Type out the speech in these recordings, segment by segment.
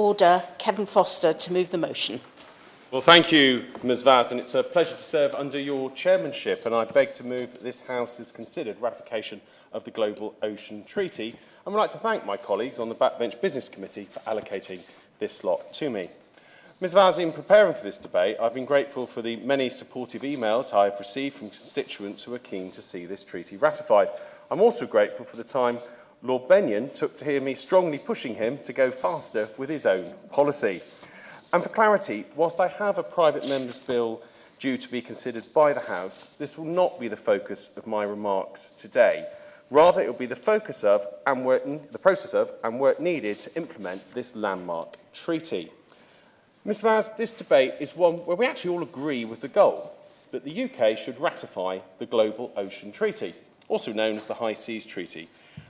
order Kevin Foster to move the motion. Well, thank you, Ms Vaz, and it's a pleasure to serve under your chairmanship, and I beg to move that this House has considered ratification of the Global Ocean Treaty, and would like to thank my colleagues on the Backbench Business Committee for allocating this slot to me. Ms Vaz, in preparing for this debate, I've been grateful for the many supportive emails I have received from constituents who are keen to see this treaty ratified. I'm also grateful for the time Lord Benyon took to hear me strongly pushing him to go faster with his own policy. And for clarity, whilst I have a private member's bill due to be considered by the House, this will not be the focus of my remarks today. Rather, it will be the focus of and the process of and work needed to implement this landmark treaty. Ms Vaz, this debate is one where we actually all agree with the goal that the UK should ratify the Global Ocean Treaty, also known as the High Seas Treaty,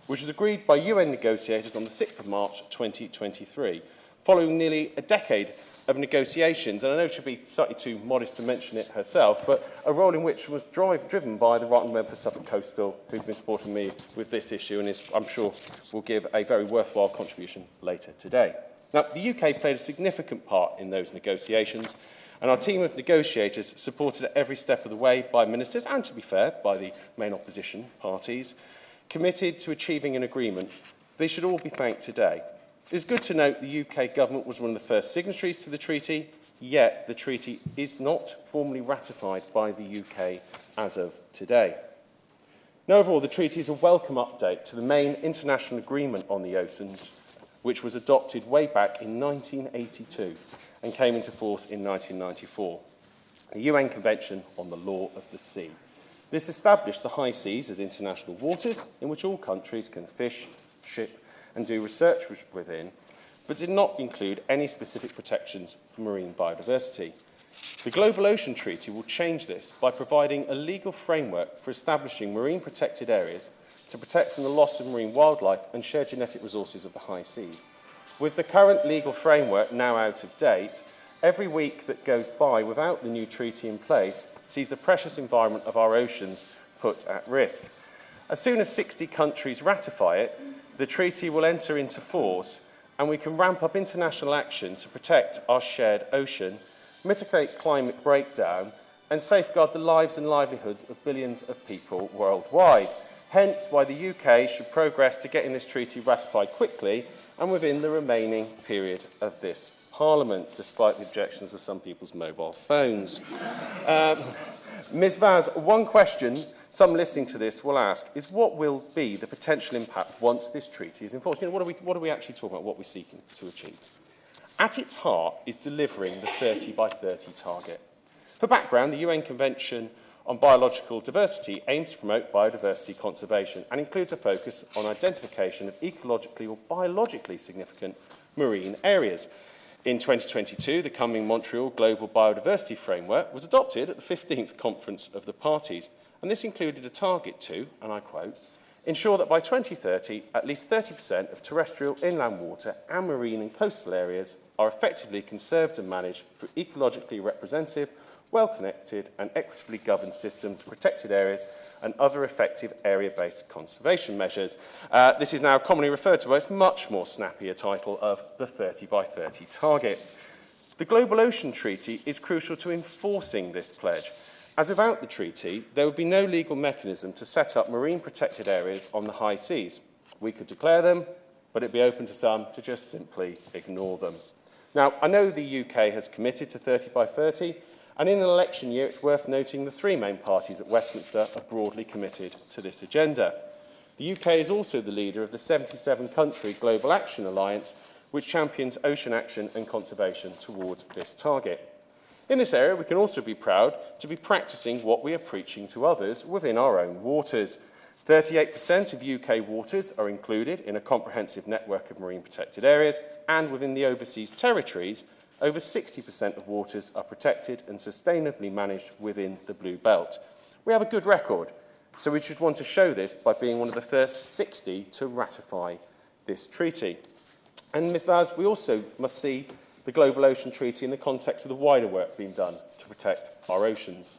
which was agreed by UN negotiators on the 6th of March 2023, following nearly a decade of negotiations, and I know she'll be slightly too modest to mention it herself, but a role in which was driven by the Right Member for Suffolk Coastal, who's been supporting me with this issue and is, I'm sure, will give a very worthwhile contribution later today. Now, the UK played a significant part in those negotiations, and our team of negotiators, supported at every step of the way by ministers and, to be fair, by the main opposition parties, committed to achieving an agreement. They should all be thanked today. It is good to note the UK government was one of the first signatories to the treaty, yet the treaty is not formally ratified by the UK as of today. Now, overall, the treaty is a welcome update to the main international agreement on the oceans, which was adopted way back in 1982 and came into force in 1994, the UN Convention on the Law of the Sea. This established the high seas as international waters in which all countries can fish, ship and do research within, but did not include any specific protections for marine biodiversity. The Global Ocean Treaty will change this by providing a legal framework for establishing marine protected areas to protect from the loss of marine wildlife and share genetic resources of the high seas. With the current legal framework now out of date, every week that goes by without the new treaty in place sees the precious environment of our oceans put at risk. As soon as 60 countries ratify it, the treaty will enter into force and we can ramp up international action to protect our shared ocean, mitigate climate breakdown and safeguard the lives and livelihoods of billions of people worldwide. Hence why the UK should progress to getting this treaty ratified quickly and within the remaining period of this Parliament, despite the objections of some people's mobile phones. Ms Vaz, one question some listening to this will ask is what will be the potential impact once this treaty is enforced? What are we actually talking about, what we're seeking to achieve? At its heart is delivering the 30 by 30 target. For background, the UN Convention on Biological Diversity aims to promote biodiversity conservation and includes a focus on identification of ecologically or biologically significant marine areas. In 2022, the coming Montreal Global Biodiversity Framework was adopted at the 15th Conference of the Parties, and this included a target to, and I quote, ensure that by 2030, at least 30% of terrestrial inland water and marine and coastal areas are effectively conserved and managed through ecologically representative, well-connected and equitably governed systems, protected areas and other effective area-based conservation measures. This is now commonly referred to as much more snappier title of the 30 by 30 target. The Global Ocean Treaty is crucial to enforcing this pledge, as without the treaty, there would be no legal mechanism to set up marine protected areas on the high seas. We could declare them, but it'd be open to some to just simply ignore them. Now, I know the UK has committed to 30 by 30, and in an election year, it's worth noting the three main parties at Westminster are broadly committed to this agenda. The UK is also the leader of the 77-country Global Action Alliance, which champions ocean action and conservation towards this target. In this area, we can also be proud to be practising what we are preaching to others within our own waters. 38% of UK waters are included in a comprehensive network of marine protected areas, and within the overseas territories, over 60% of waters are protected and sustainably managed within the Blue Belt. We have a good record, so we should want to show this by being one of the first 60 to ratify this treaty. And Ms Vaz, we also must see the Global Ocean Treaty in the context of the wider work being done to protect our oceans.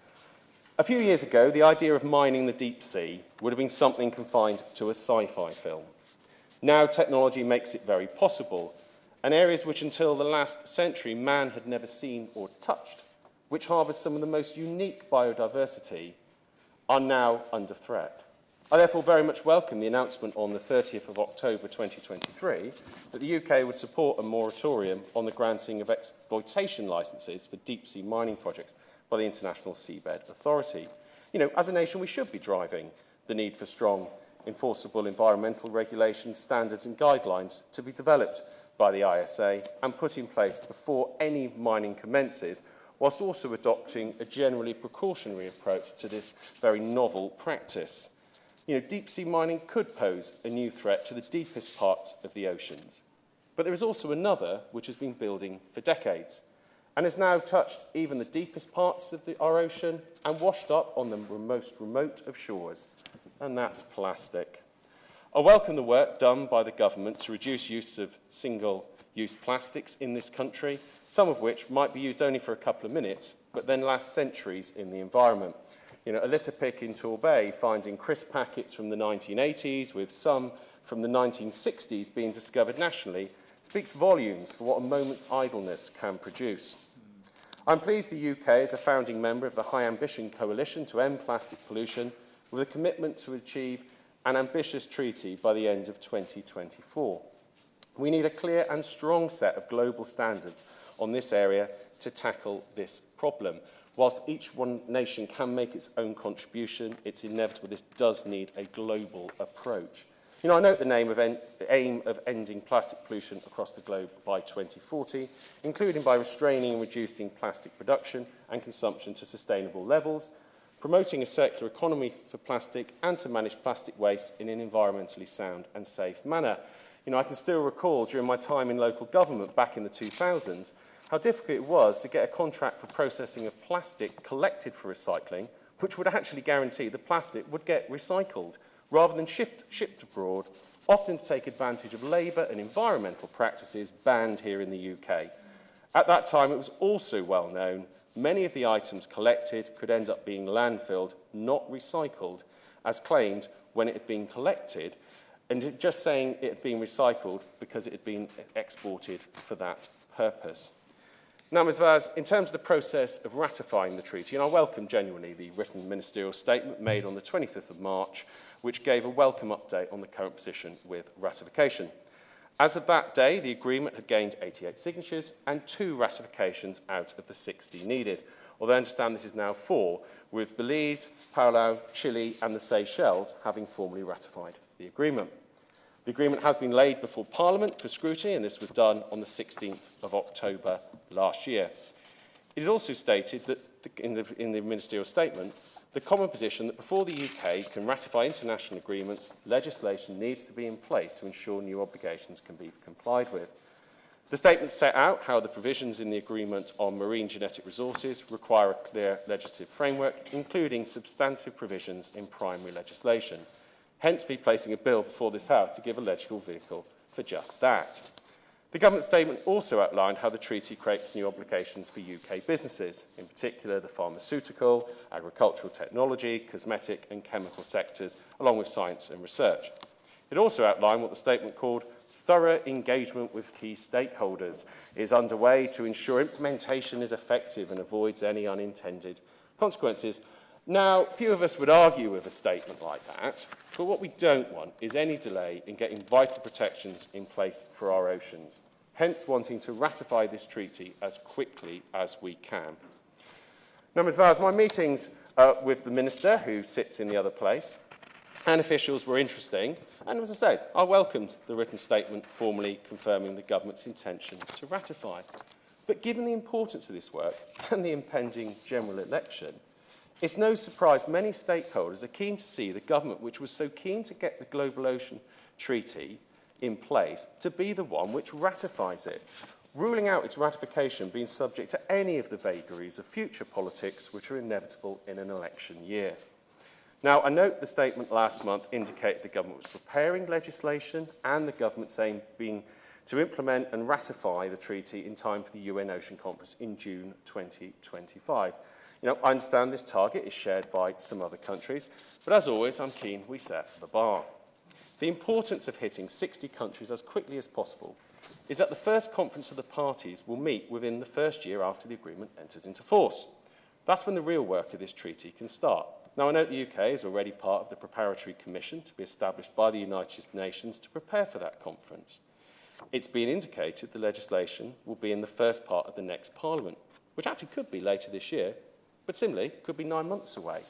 A few years ago, the idea of mining the deep sea would have been something confined to a sci-fi film. Now technology makes it very possible, and areas which until the last century man had never seen or touched, which harbour some of the most unique biodiversity, are now under threat. I therefore very much welcome the announcement on the 30th of October 2023 that the UK would support a moratorium on the granting of exploitation licences for deep-sea mining projects by the International Seabed Authority. You know, as a nation, we should be driving the need for strong, enforceable environmental regulations, standards and guidelines to be developed by the ISA and put in place before any mining commences, whilst also adopting a generally precautionary approach to this very novel practice. You know, deep-sea mining could pose a new threat to the deepest parts of the oceans. But there is also another which has been building for decades and has now touched even the deepest parts of our ocean and washed up on the most remote of shores, and that's plastic. I welcome the work done by the government to reduce use of single-use plastics in this country, some of which might be used only for a couple of minutes, but then last centuries in the environment. You know, a litter pick in Torbay finding crisp packets from the 1980s, with some from the 1960s being discovered nationally, speaks volumes for what a moment's idleness can produce. I'm pleased the UK is a founding member of the High Ambition Coalition to end plastic pollution, with a commitment to achieve an ambitious treaty by the end of 2024. We need a clear and strong set of global standards on this area to tackle this problem. Whilst each one nation can make its own contribution, it's inevitable this does need a global approach. You know, I note the aim of ending plastic pollution across the globe by 2040, including by restraining and reducing plastic production and consumption to sustainable levels, promoting a circular economy for plastic, and to manage plastic waste in an environmentally sound and safe manner. You know, I can still recall during my time in local government back in the 2000s how difficult it was to get a contract for processing of plastic collected for recycling, which would actually guarantee the plastic would get recycled, rather than shipped abroad, often to take advantage of labour and environmental practices banned here in the UK. At that time, it was also well known many of the items collected could end up being landfilled, not recycled, as claimed when it had been collected, and just saying it had been recycled because it had been exported for that purpose. Now, Ms Vaz, in terms of the process of ratifying the treaty, and I welcome genuinely the written ministerial statement made on the 25th of March, which gave a welcome update on the current position with ratification. As of that day, the agreement had gained 88 signatures and 2 ratifications out of the 60 needed, although I understand this is now 4, with Belize, Palau, Chile and the Seychelles having formally ratified the agreement. The agreement has been laid before Parliament for scrutiny, and this was done on the 16th of October last year. It is also stated that in the ministerial statement the common position that before the UK can ratify international agreements, legislation needs to be in place to ensure new obligations can be complied with. The statement set out how the provisions in the agreement on marine genetic resources require a clear legislative framework, including substantive provisions in primary legislation. Hence, be placing a bill before this House to give a legislative vehicle for just that. The government statement also outlined how the treaty creates new obligations for UK businesses, in particular the pharmaceutical, agricultural technology, cosmetic and chemical sectors, along with science and research. It also outlined what the statement called thorough engagement with key stakeholders is underway to ensure implementation is effective and avoids any unintended consequences. Now, few of us would argue with a statement like that, but what we don't want is any delay in getting vital protections in place for our oceans, hence wanting to ratify this treaty as quickly as we can. Now, Ms Vaz, my meetings with the Minister, who sits in the other place, and officials were interesting, and as I said, I welcomed the written statement formally confirming the government's intention to ratify. But given the importance of this work and the impending general election, it's no surprise many stakeholders are keen to see the government, which was so keen to get the Global Ocean Treaty in place, to be the one which ratifies it, ruling out its ratification being subject to any of the vagaries of future politics which are inevitable in an election year. Now, I note the statement last month indicated the government was preparing legislation and the government's aim being to implement and ratify the treaty in time for the UN Ocean Conference in June 2025. You know, I understand this target is shared by some other countries, but as always, I'm keen we set the bar. The importance of hitting 60 countries as quickly as possible is that the first conference of the parties will meet within the first year after the agreement enters into force. That's when the real work of this treaty can start. Now, I note the UK is already part of the preparatory commission to be established by the United Nations to prepare for that conference. It's been indicated the legislation will be in the first part of the next Parliament, which actually could be later this year, but similarly could be 9 months away.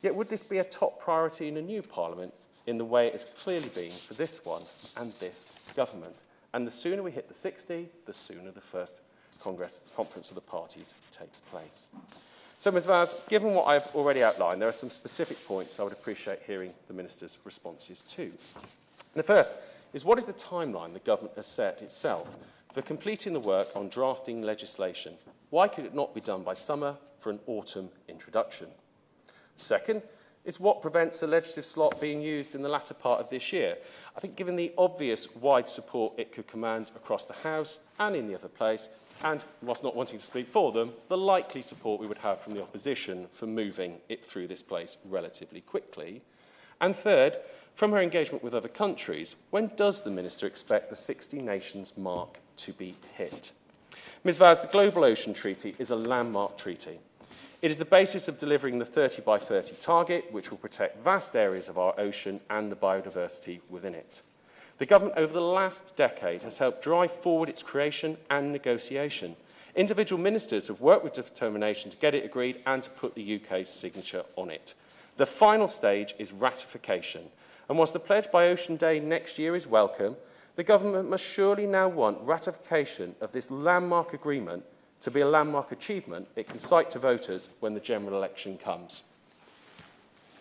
Yet would this be a top priority in a new Parliament in the way it has clearly been for this one and this government? And the sooner we hit the 60, the sooner the first conference of the parties takes place. So, Ms Vaz, given what I've already outlined, there are some specific points I would appreciate hearing the Minister's responses to. The first is, what is the timeline the government has set itself for completing the work on drafting legislation? Why could it not be done by summer for an autumn introduction? Second is, what prevents a legislative slot being used in the latter part of this year? I think given the obvious wide support it could command across the House and in the other place, and, whilst not wanting to speak for them, the likely support we would have from the opposition for moving it through this place relatively quickly. And third, from her engagement with other countries, when does the Minister expect the 60 nations mark to be hit? Ms Vaz, the Global Ocean Treaty is a landmark treaty. It is the basis of delivering the 30 by 30 target, which will protect vast areas of our ocean and the biodiversity within it. The government over the last decade has helped drive forward its creation and negotiation. Individual ministers have worked with determination to get it agreed and to put the UK's signature on it. The final stage is ratification. And whilst the pledge by Ocean Day next year is welcome, the government must surely now want ratification of this landmark agreement to be a landmark achievement it can cite to voters when the general election comes.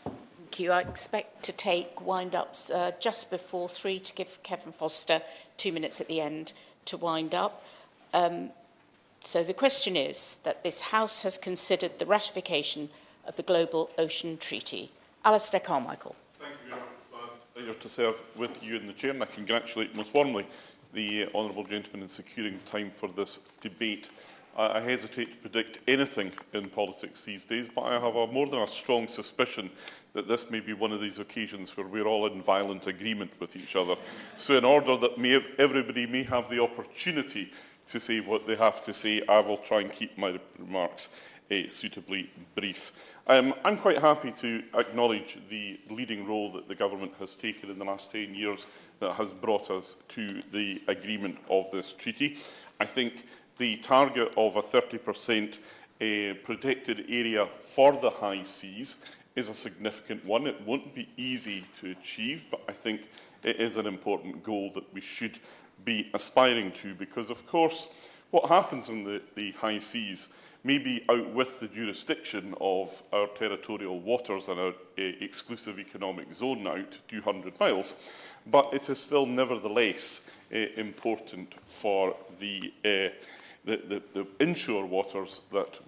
Thank you. I expect to take wind-ups just before 3 to give Kevin Foster 2 minutes at the end to wind up. So the question is that this House has considered the ratification of the Global Ocean Treaty. Alistair Carmichael. Thank you very much. It's a pleasure to serve with you in the Chair, and I congratulate most warmly the honourable gentleman in securing time for this debate. I hesitate to predict anything in politics these days, but I have more than a strong suspicion that this may be one of these occasions where we're all in violent agreement with each other. So in order that everybody may have the opportunity to say what they have to say, I will try and keep my remarks suitably brief. I'm quite happy to acknowledge the leading role that the government has taken in the last 10 years that has brought us to the agreement of this treaty. I think the target of a 30% protected area for the high seas is a significant one. It won't be easy to achieve, but I think it is an important goal that we should be aspiring to, because, of course, what happens in the high seas may be out with the jurisdiction of our territorial waters and our exclusive economic zone out to 200 miles, but it is still nevertheless important for the inshore waters that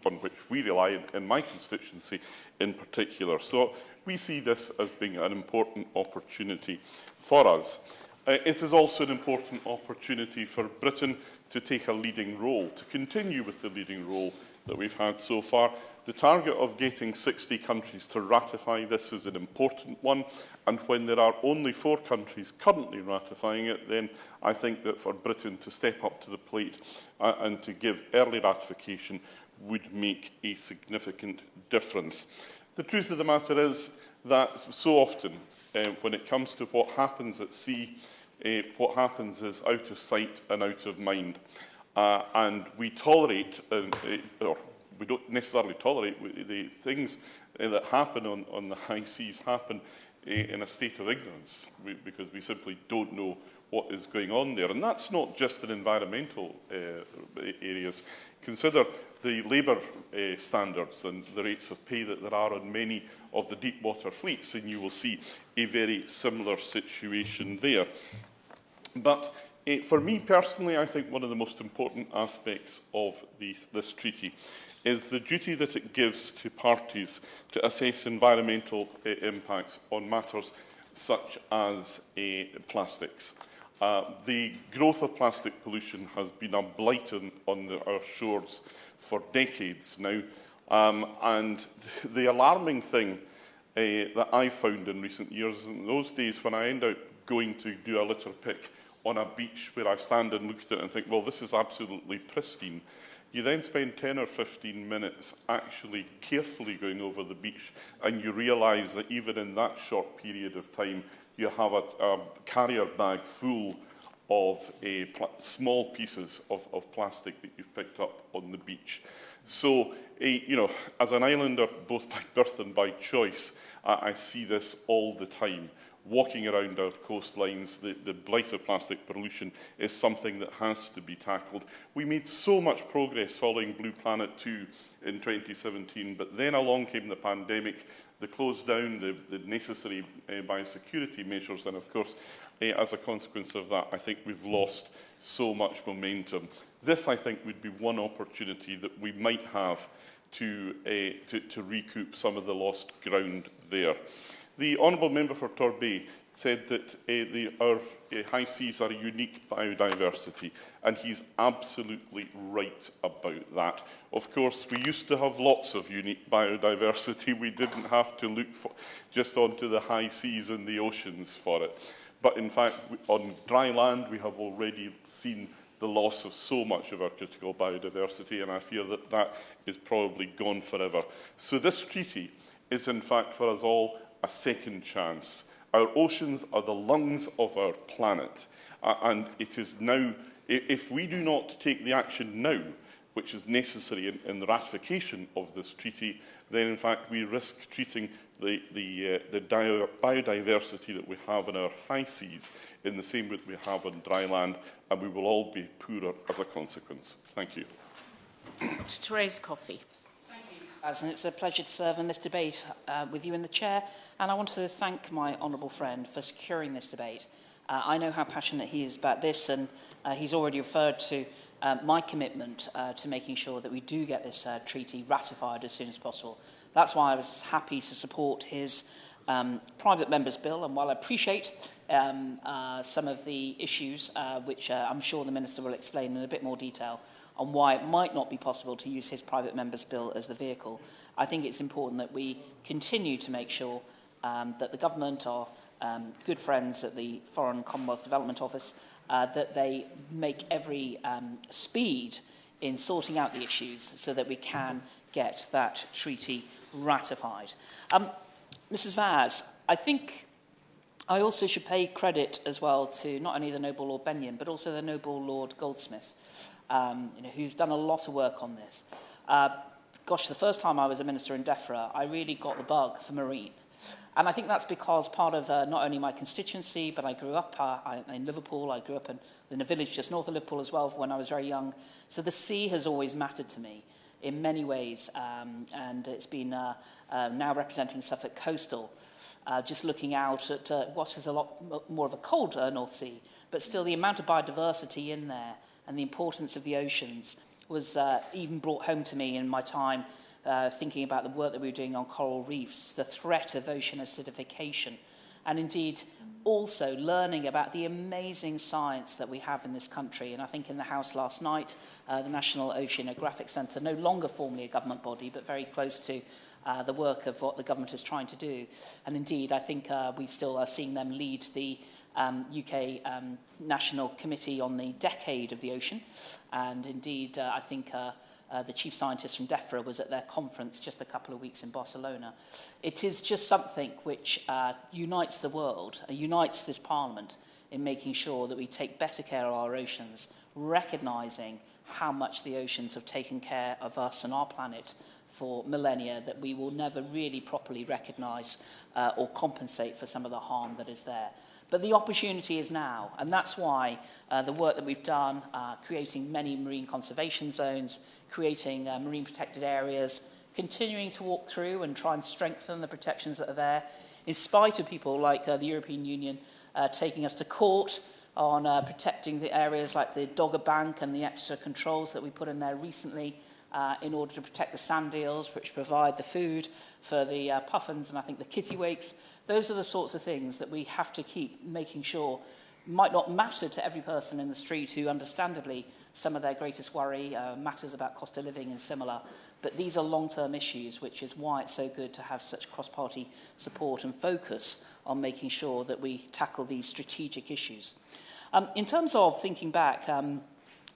on which we rely in my constituency in particular. So we see this as being an important opportunity for us. It is also an important opportunity for Britain to take a leading role, to continue with the leading role that we've had so far. The target of getting 60 countries to ratify this is an important one, and when there are only 4 countries currently ratifying it, then I think that for Britain to step up to the plate and to give early ratification would make a significant difference. The truth of the matter is that so often, when it comes to what happens at sea, what happens is out of sight and out of mind. And we tolerate, or we don't necessarily tolerate, the things that happen on the high seas happen in a state of ignorance, because we simply don't know what is going on there. And that's not just in environmental areas. Consider the labour standards and the rates of pay that there are on many of the deep water fleets, and you will see a very similar situation there. But for me personally, I think one of the most important aspects of this treaty is the duty that it gives to parties to assess environmental impacts on matters such as plastics. The growth of plastic pollution has been a blight on our shores for decades now, and the alarming thing that I found in recent years, in those days when I end up going to do a litter pick on a beach where I stand and look at it and think, well, this is absolutely pristine. You then spend 10 or 15 minutes actually carefully going over the beach, and you realise that even in that short period of time, you have a carrier bag full of small pieces of plastic that you've picked up on the beach. So, you know, as an islander, both by birth and by choice, I see this all the time. Walking around our coastlines, the blight of plastic pollution is something that has to be tackled. We made so much progress following Blue Planet 2 in 2017, but then along came the pandemic, the close down, the necessary biosecurity measures, and of course, as a consequence of that, I think we've lost so much momentum. This, I think, would be one opportunity that we might have to recoup some of the lost ground there. The Honourable Member for Torbay said that our high seas are a unique biodiversity, and he's absolutely right about that. Of course, we used to have lots of unique biodiversity. We didn't have to look just onto the high seas and the oceans for it. But in fact, on dry land, we have already seen the loss of so much of our critical biodiversity, and I fear that that is probably gone forever. So this treaty is, in fact, for us all, a second chance. Our oceans are the lungs of our planet, and it is now, if we do not take the action now, which is necessary in the ratification of this treaty, then in fact we risk treating the biodiversity that we have in our high seas in the same way that we have on dry land, and we will all be poorer as a consequence. Thank you. Dr. Theresa Coffey. And it's a pleasure to serve in this debate with you in the chair, and I want to thank my honourable friend for securing this debate. I know how passionate he is about this, and he's already referred to my commitment to making sure that we do get this treaty ratified as soon as possible. That's why I was happy to support his private member's bill, and while I appreciate some of the issues, which I'm sure the Minister will explain in a bit more detail, on why it might not be possible to use his private member's bill as the vehicle, I think it's important that we continue to make sure that the government, our good friends at the Foreign Commonwealth Development Office, that they make every speed in sorting out the issues so that we can get that treaty ratified. Mrs. Vaz, I think I also should pay credit as well to not only the Noble Lord Benyon, but also the Noble Lord Goldsmith, who's done a lot of work on this. Gosh, the first time I was a minister in DEFRA, I really got the bug for marine. And I think that's because part of not only my constituency, but I grew up in Liverpool. I grew up in a village just north of Liverpool as well when I was very young. So the sea has always mattered to me in many ways. And it's been now representing Suffolk Coastal, just looking out at what is a lot more of a cold North Sea, but still the amount of biodiversity in there and the importance of the oceans was even brought home to me in my time thinking about the work that we were doing on coral reefs, the threat of ocean acidification, and indeed also learning about the amazing science that we have in this country. And I think in the House last night, the National Oceanographic Centre, no longer formally a government body, but very close to the work of what the government is trying to do. And indeed, I think we still are seeing them lead the UK National Committee on the Decade of the Ocean. And indeed, I think the chief scientist from DEFRA was at their conference just a couple of weeks in Barcelona. It is just something which unites the world, unites this Parliament in making sure that we take better care of our oceans, recognising how much the oceans have taken care of us and our planet for millennia, that we will never really properly recognise or compensate for some of the harm that is there. But the opportunity is now, and that's why the work that we've done, creating many marine conservation zones, creating marine protected areas, continuing to walk through and try and strengthen the protections that are there, in spite of people like the European Union taking us to court on protecting the areas like the Dogger Bank and the extra controls that we put in there recently in order to protect the sand eels, which provide the food for the puffins and I think the kittiwakes. Those are the sorts of things that we have to keep making sure might not matter to every person in the street who, understandably, some of their greatest worry matters about cost of living and similar. But these are long-term issues, which is why it's so good to have such cross-party support and focus on making sure that we tackle these strategic issues. In terms of thinking back,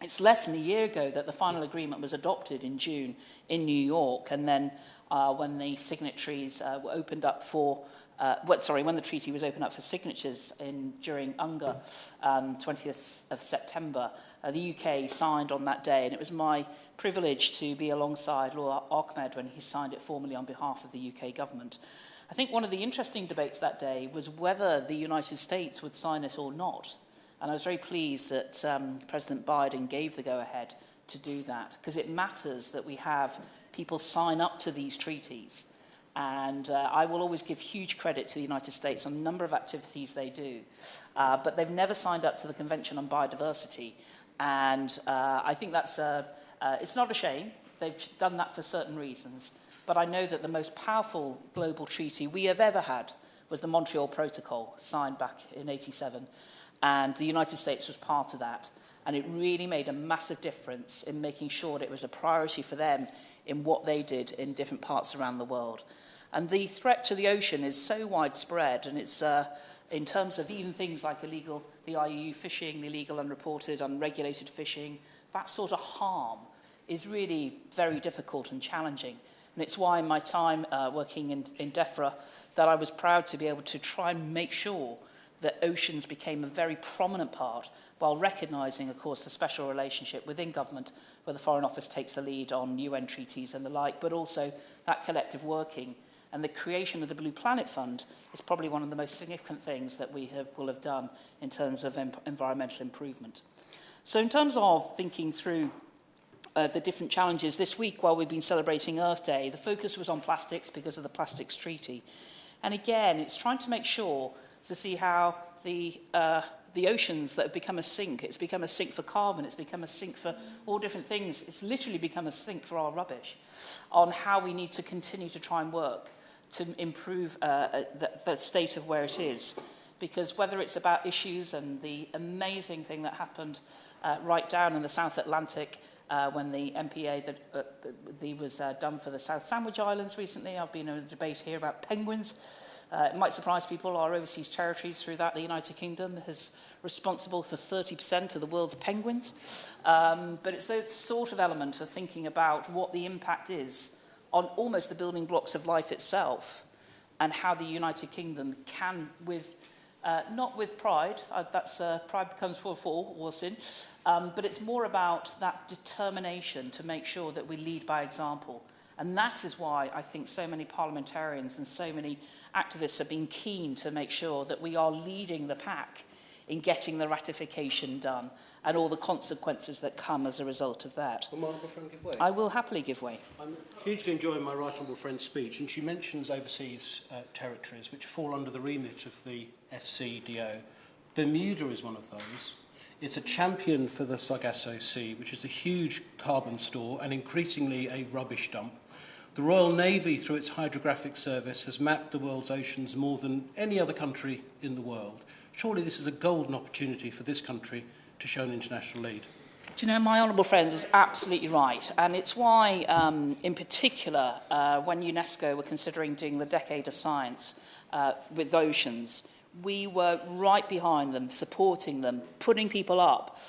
it's less than a year ago that the final agreement was adopted in June in New York, and then when the signatories were opened up for, when the treaty was opened up for signatures during UNGA, 20th of September, the UK signed on that day, and it was my privilege to be alongside Lord Ahmed when he signed it formally on behalf of the UK government. I think one of the interesting debates that day was whether the United States would sign it or not. And I was very pleased that President Biden gave the go-ahead to do that, because it matters that we have people sign up to these treaties. And I will always give huge credit to the United States on a number of activities they do. But they've never signed up to the Convention on Biodiversity. And I think that's it's not a shame. They've done that for certain reasons. But I know that the most powerful global treaty we have ever had was the Montreal Protocol, signed back in '87. And the United States was part of that. And it really made a massive difference in making sure that it was a priority for them in what they did in different parts around the world. And the threat to the ocean is so widespread, and it's in terms of even things like the IUU fishing, the illegal, unreported, unregulated fishing, that sort of harm is really very difficult and challenging. And it's why in my time working in DEFRA that I was proud to be able to try and make sure that oceans became a very prominent part, while recognising, of course, the special relationship within government where the Foreign Office takes the lead on UN treaties and the like, but also that collective working. And the creation of the Blue Planet Fund is probably one of the most significant things that we will have done in terms of environmental improvement. So in terms of thinking through the different challenges, this week while we've been celebrating Earth Day, the focus was on plastics because of the Plastics Treaty. And again, it's trying to make sure to see how the oceans that have become a sink, it's become a sink for carbon, it's become a sink for all different things, it's literally become a sink for our rubbish, on how we need to continue to try and work to improve the state of where it is. Because whether it's about issues and the amazing thing that happened right down in the South Atlantic when the MPA was done for the South Sandwich Islands recently, I've been in a debate here about penguins. It might surprise people, our overseas territories through that, the United Kingdom is responsible for 30% of the world's penguins. But it's the sort of element of thinking about what the impact is on almost the building blocks of life itself, and how the United Kingdom can, not with pride, pride becomes for a fall or sin, but it's more about that determination to make sure that we lead by example. And that is why I think so many parliamentarians and so many activists have been keen to make sure that we are leading the pack in getting the ratification done and all the consequences that come as a result of that. Will my honourable friend give way? I will happily give way. I'm hugely enjoying my right honourable friend's speech, and she mentions overseas territories which fall under the remit of the FCDO. Bermuda is one of those. It's a champion for the Sargasso Sea, which is a huge carbon store and increasingly a rubbish dump. The Royal Navy, through its hydrographic service, has mapped the world's oceans more than any other country in the world. Surely this is a golden opportunity for this country to show an international lead. Do you know, my honourable friend is absolutely right. And it's why, in particular, when UNESCO were considering doing the Decade of Science with oceans, we were right behind them, supporting them, putting people up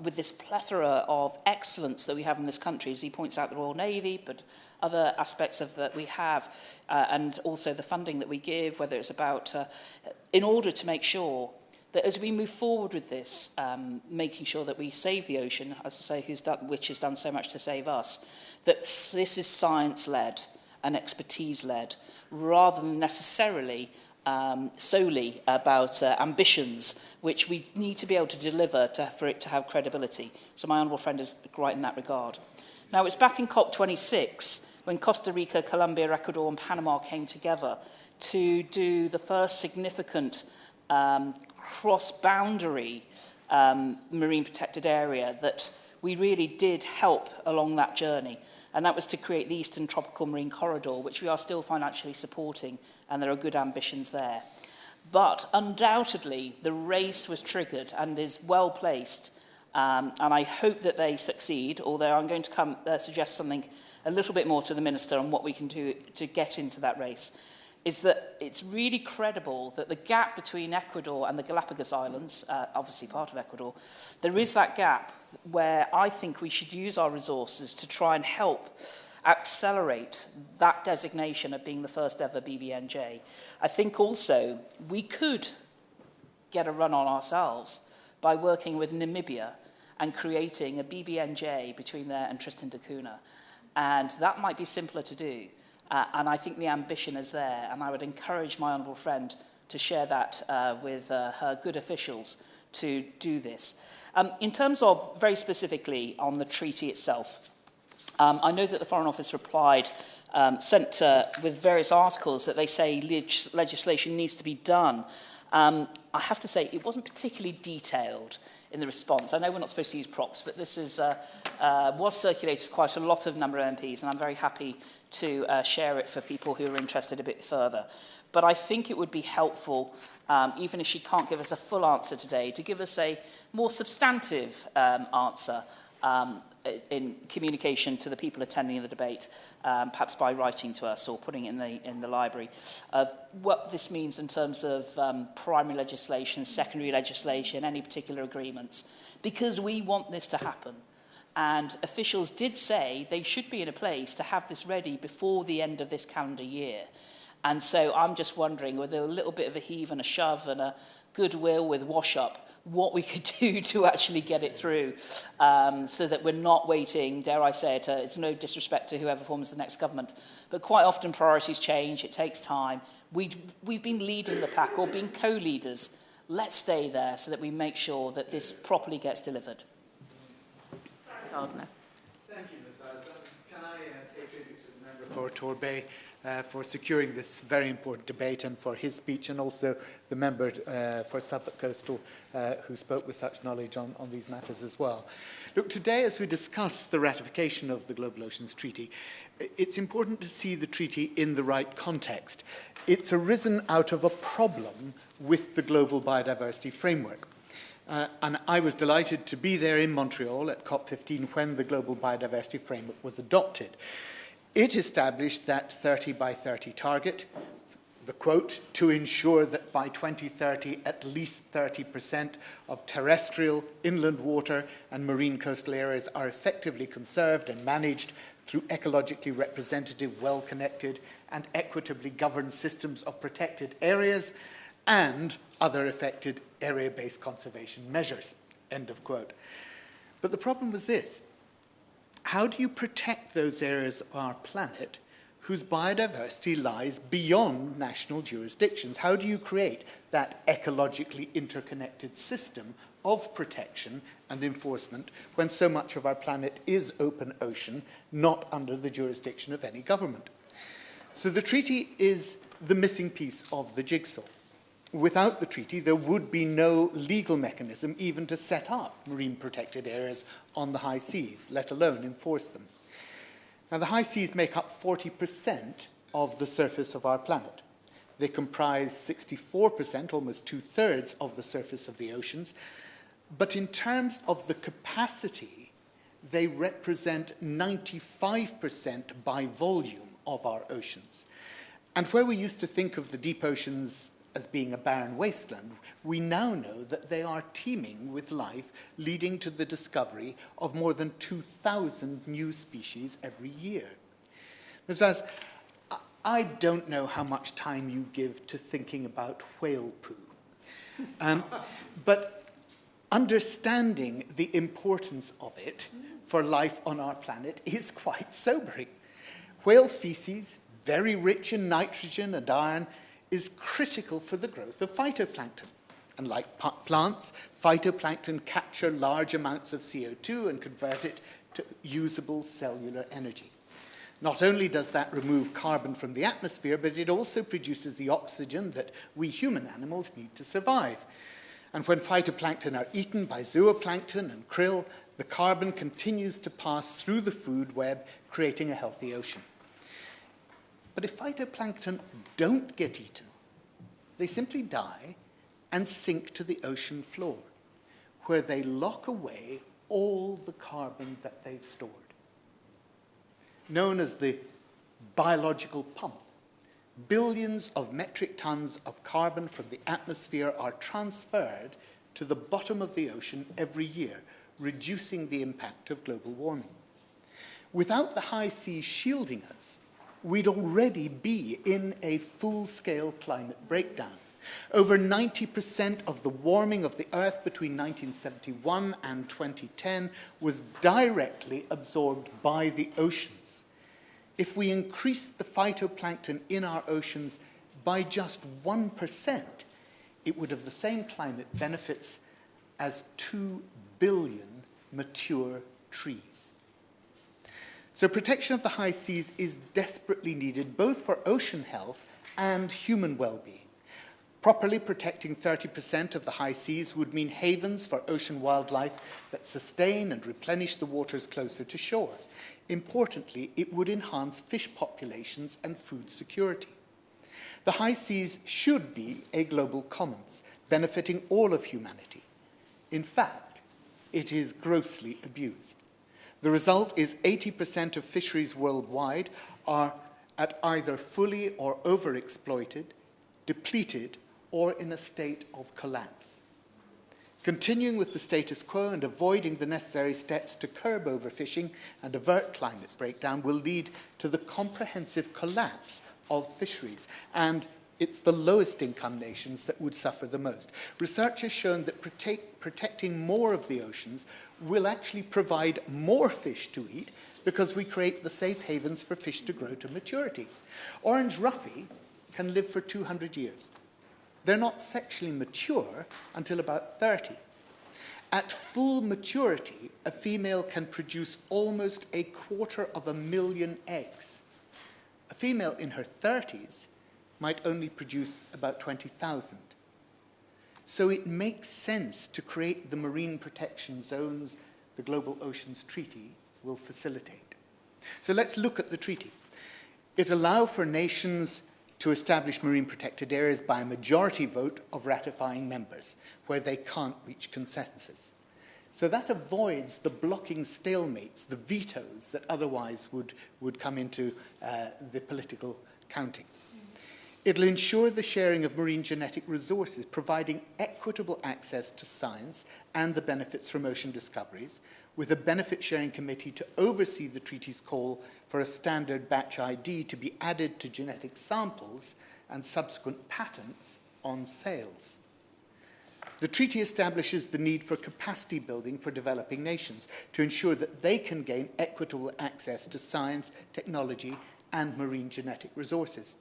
with this plethora of excellence that we have in this country. As he points out, the Royal Navy, but other aspects of that we have, and also the funding that we give, whether it's about, in order to make sure that as we move forward with this, making sure that we save the ocean, as I say, which has done so much to save us, that this is science-led and expertise-led, rather than necessarily solely about ambitions, which we need to be able to deliver for it to have credibility. So my honourable friend is right in that regard. Now, it's back in COP26 when Costa Rica, Colombia, Ecuador and Panama came together to do the first significant cross-boundary marine protected area that we really did help along that journey. And that was to create the Eastern Tropical Marine Corridor, which we are still financially supporting, and there are good ambitions there. But undoubtedly, the race was triggered and is well placed, and I hope that they succeed, although I'm going to suggest something a little bit more to the Minister on what we can do to get into that race. is that it's really credible that the gap between Ecuador and the Galapagos Islands, obviously part of Ecuador, there is that gap where I think we should use our resources to try and help accelerate that designation of being the first ever BBNJ. I think also we could get a run on ourselves by working with Namibia and creating a BBNJ between there and Tristan da Cunha. And that might be simpler to do. And I think the ambition is there. And I would encourage my honourable friend to share that with her good officials to do this. In terms of, very specifically, on the treaty itself, I know that the Foreign Office replied, sent with various articles that they say legislation needs to be done. I have to say, it wasn't particularly detailed in the response. I know we're not supposed to use props, but this is, was circulated to quite a lot of number of MPs, and I'm very happy to share it for people who are interested a bit further. But I think it would be helpful, even if she can't give us a full answer today, to give us a more substantive answer in communication to the people attending the debate, perhaps by writing to us or putting it in the library, of what this means in terms of primary legislation, secondary legislation, any particular agreements, because we want this to happen. And officials did say they should be in a place to have this ready before the end of this calendar year. And so I'm just wondering, with a little bit of a heave and a shove and a goodwill with wash-up, what we could do to actually get it through, so that we're not waiting, dare I say it, it's no disrespect to whoever forms the next government, but quite often priorities change, it takes time. We've been leading the pack or been co-leaders. Let's stay there so that we make sure that this properly gets delivered. Gardner. Thank you, Ms. Vaz. Can I pay tribute to the member for Torbay for securing this very important debate, and for his speech, and also the member for Suffolk Coastal who spoke with such knowledge on these matters as well. Look, today as we discuss the ratification of the Global Oceans Treaty, it's important to see the treaty in the right context. It's arisen out of a problem with the global biodiversity framework. And I was delighted to be there in Montreal at COP15 when the Global Biodiversity Framework was adopted. It established that 30 by 30 target, the quote, to ensure that by 2030 at least 30% of terrestrial, inland water and marine coastal areas are effectively conserved and managed through ecologically representative, well-connected and equitably governed systems of protected areas and other affected area-based conservation measures, end of quote. But the problem was this: how do you protect those areas of our planet whose biodiversity lies beyond national jurisdictions? How do you create that ecologically interconnected system of protection and enforcement when so much of our planet is open ocean, not under the jurisdiction of any government? So the treaty is the missing piece of the jigsaw. Without the treaty, there would be no legal mechanism even to set up marine protected areas on the high seas, let alone enforce them. Now, the high seas make up 40% of the surface of our planet. They comprise 64%, almost two-thirds of the surface of the oceans. But in terms of the capacity, they represent 95% by volume of our oceans. And where we used to think of the deep oceans as being a barren wasteland, we now know that they are teeming with life, leading to the discovery of more than 2,000 new species every year. Ms. Vaz, I don't know how much time you give to thinking about whale poo, but understanding the importance of it for life on our planet is quite sobering. Whale feces, very rich in nitrogen and iron, is critical for the growth of phytoplankton. And like plants, phytoplankton capture large amounts of CO2 and convert it to usable cellular energy. Not only does that remove carbon from the atmosphere, but it also produces the oxygen that we human animals need to survive. And when phytoplankton are eaten by zooplankton and krill, the carbon continues to pass through the food web, creating a healthy ocean. But if phytoplankton don't get eaten, they simply die and sink to the ocean floor, where they lock away all the carbon that they've stored. Known as the biological pump, billions of metric tons of carbon from the atmosphere are transferred to the bottom of the ocean every year, reducing the impact of global warming. Without the high seas shielding us, we'd already be in a full-scale climate breakdown. Over 90% of the warming of the Earth between 1971 and 2010 was directly absorbed by the oceans. If we increased the phytoplankton in our oceans by just 1%, it would have the same climate benefits as 2 billion mature trees. So protection of the high seas is desperately needed both for ocean health and human well-being. Properly protecting 30% of the high seas would mean havens for ocean wildlife that sustain and replenish the waters closer to shore. Importantly, it would enhance fish populations and food security. The high seas should be a global commons, benefiting all of humanity. In fact, it is grossly abused. The result is 80% of fisheries worldwide are at either fully or overexploited, depleted, or in a state of collapse. Continuing with the status quo and avoiding the necessary steps to curb overfishing and avert climate breakdown will lead to the comprehensive collapse of fisheries, and it's the lowest income nations that would suffer the most. Research has shown that protecting more of the oceans will actually provide more fish to eat because we create the safe havens for fish to grow to maturity. Orange roughy can live for 200 years. They're not sexually mature until about 30. At full maturity, a female can produce almost 250,000 eggs. A female in her 30s might only produce about 20,000. So it makes sense to create the marine protection zones the Global Oceans Treaty will facilitate. So let's look at the treaty. It allows for nations to establish marine protected areas by a majority vote of ratifying members, where they can't reach consensus. So that avoids the blocking stalemates, the vetoes that otherwise would come into the political counting. It'll ensure the sharing of marine genetic resources, providing equitable access to science and the benefits from ocean discoveries, with a benefit-sharing committee to oversee the treaty's call for a standard batch ID to be added to genetic samples and subsequent patents on sales. The treaty establishes the need for capacity building for developing nations to ensure that they can gain equitable access to science, technology, and marine genetic resources.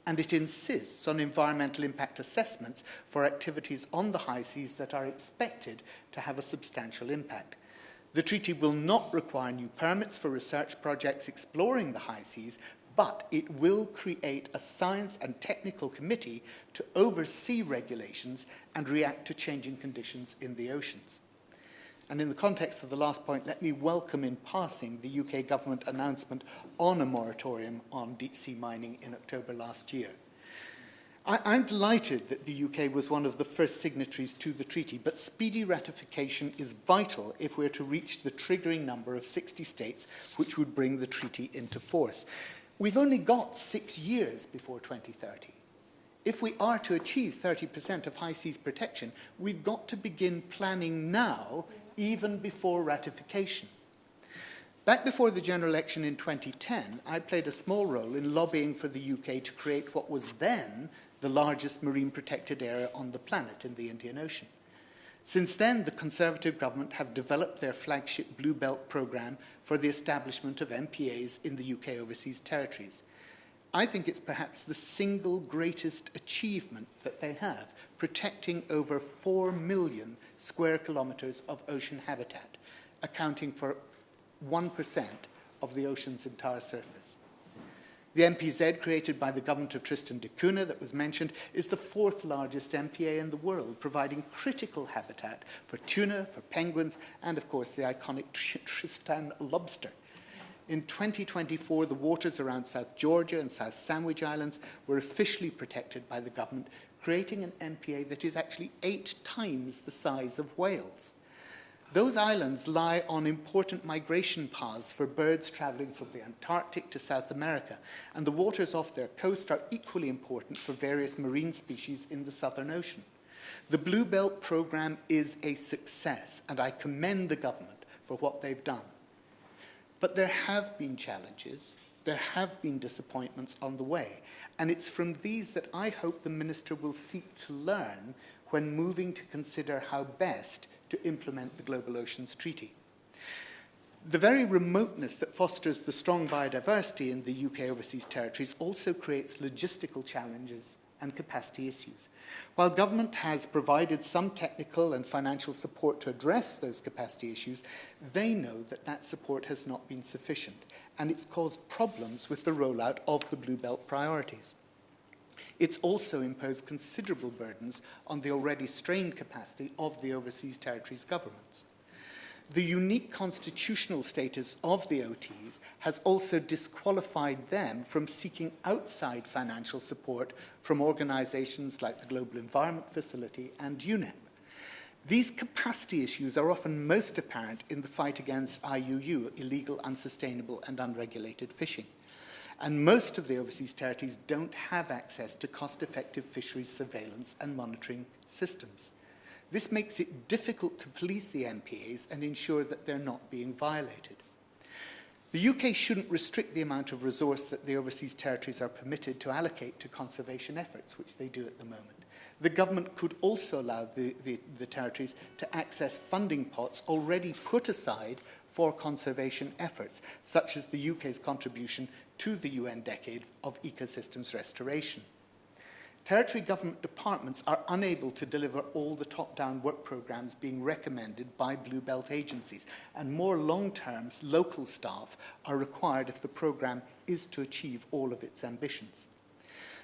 And it insists on environmental impact assessments for activities on the high seas that are expected to have a substantial impact. The treaty will not require new permits for research projects exploring the high seas, but it will create a science and technical committee to oversee regulations and react to changing conditions in the oceans. And in the context of the last point, let me welcome in passing the UK government announcement on a moratorium on deep-sea mining in October last year. I'm delighted that the UK was one of the first signatories to the treaty, but speedy ratification is vital if we're to reach the triggering number of 60 states, which would bring the treaty into force. We've only got 6 years before 2030. If we are to achieve 30% of high seas protection, we've got to begin planning now, even before ratification. Back before the general election in 2010, I played a small role in lobbying for the UK to create what was then the largest marine protected area on the planet in the Indian Ocean. Since then, the Conservative government have developed their flagship Blue Belt programme for the establishment of MPAs in the UK overseas territories. I think it's perhaps the single greatest achievement that they have, protecting over 4 million square kilometres of ocean habitat, accounting for 1% of the ocean's entire surface. The MPZ, created by the government of Tristan da Cunha that was mentioned, is the 4th largest MPA in the world, providing critical habitat for tuna, for penguins, and of course the iconic Tristan lobster. In 2024, the waters around South Georgia and South Sandwich Islands were officially protected by the government, creating an MPA that is actually 8 times the size of Wales. Those islands lie on important migration paths for birds travelling from the Antarctic to South America, and the waters off their coast are equally important for various marine species in the Southern Ocean. The Blue Belt programme is a success, and I commend the government for what they've done. But there have been challenges, there have been disappointments on the way, and it's from these that I hope the Minister will seek to learn when moving to consider how best to implement the Global Oceans Treaty. The very remoteness that fosters the strong biodiversity in the UK overseas territories also creates logistical challenges and capacity issues. While government has provided some technical and financial support to address those capacity issues, they know that that support has not been sufficient, and it's caused problems with the rollout of the Blue Belt priorities. It's also imposed considerable burdens on the already strained capacity of the overseas territories' governments. The unique constitutional status of the OTs has also disqualified them from seeking outside financial support from organisations like the Global Environment Facility and UNEP. These capacity issues are often most apparent in the fight against IUU, illegal, unsustainable and unregulated fishing. And most of the overseas territories don't have access to cost-effective fisheries surveillance and monitoring systems. This makes it difficult to police the MPAs and ensure that they're not being violated. The UK shouldn't restrict the amount of resource that the overseas territories are permitted to allocate to conservation efforts, which they do at the moment. The government could also allow the territories to access funding pots already put aside for conservation efforts, such as the UK's contribution to the UN Decade of Ecosystems Restoration. Territory government departments are unable to deliver all the top-down work programmes being recommended by Blue Belt agencies, and more long-term local staff are required if the programme is to achieve all of its ambitions.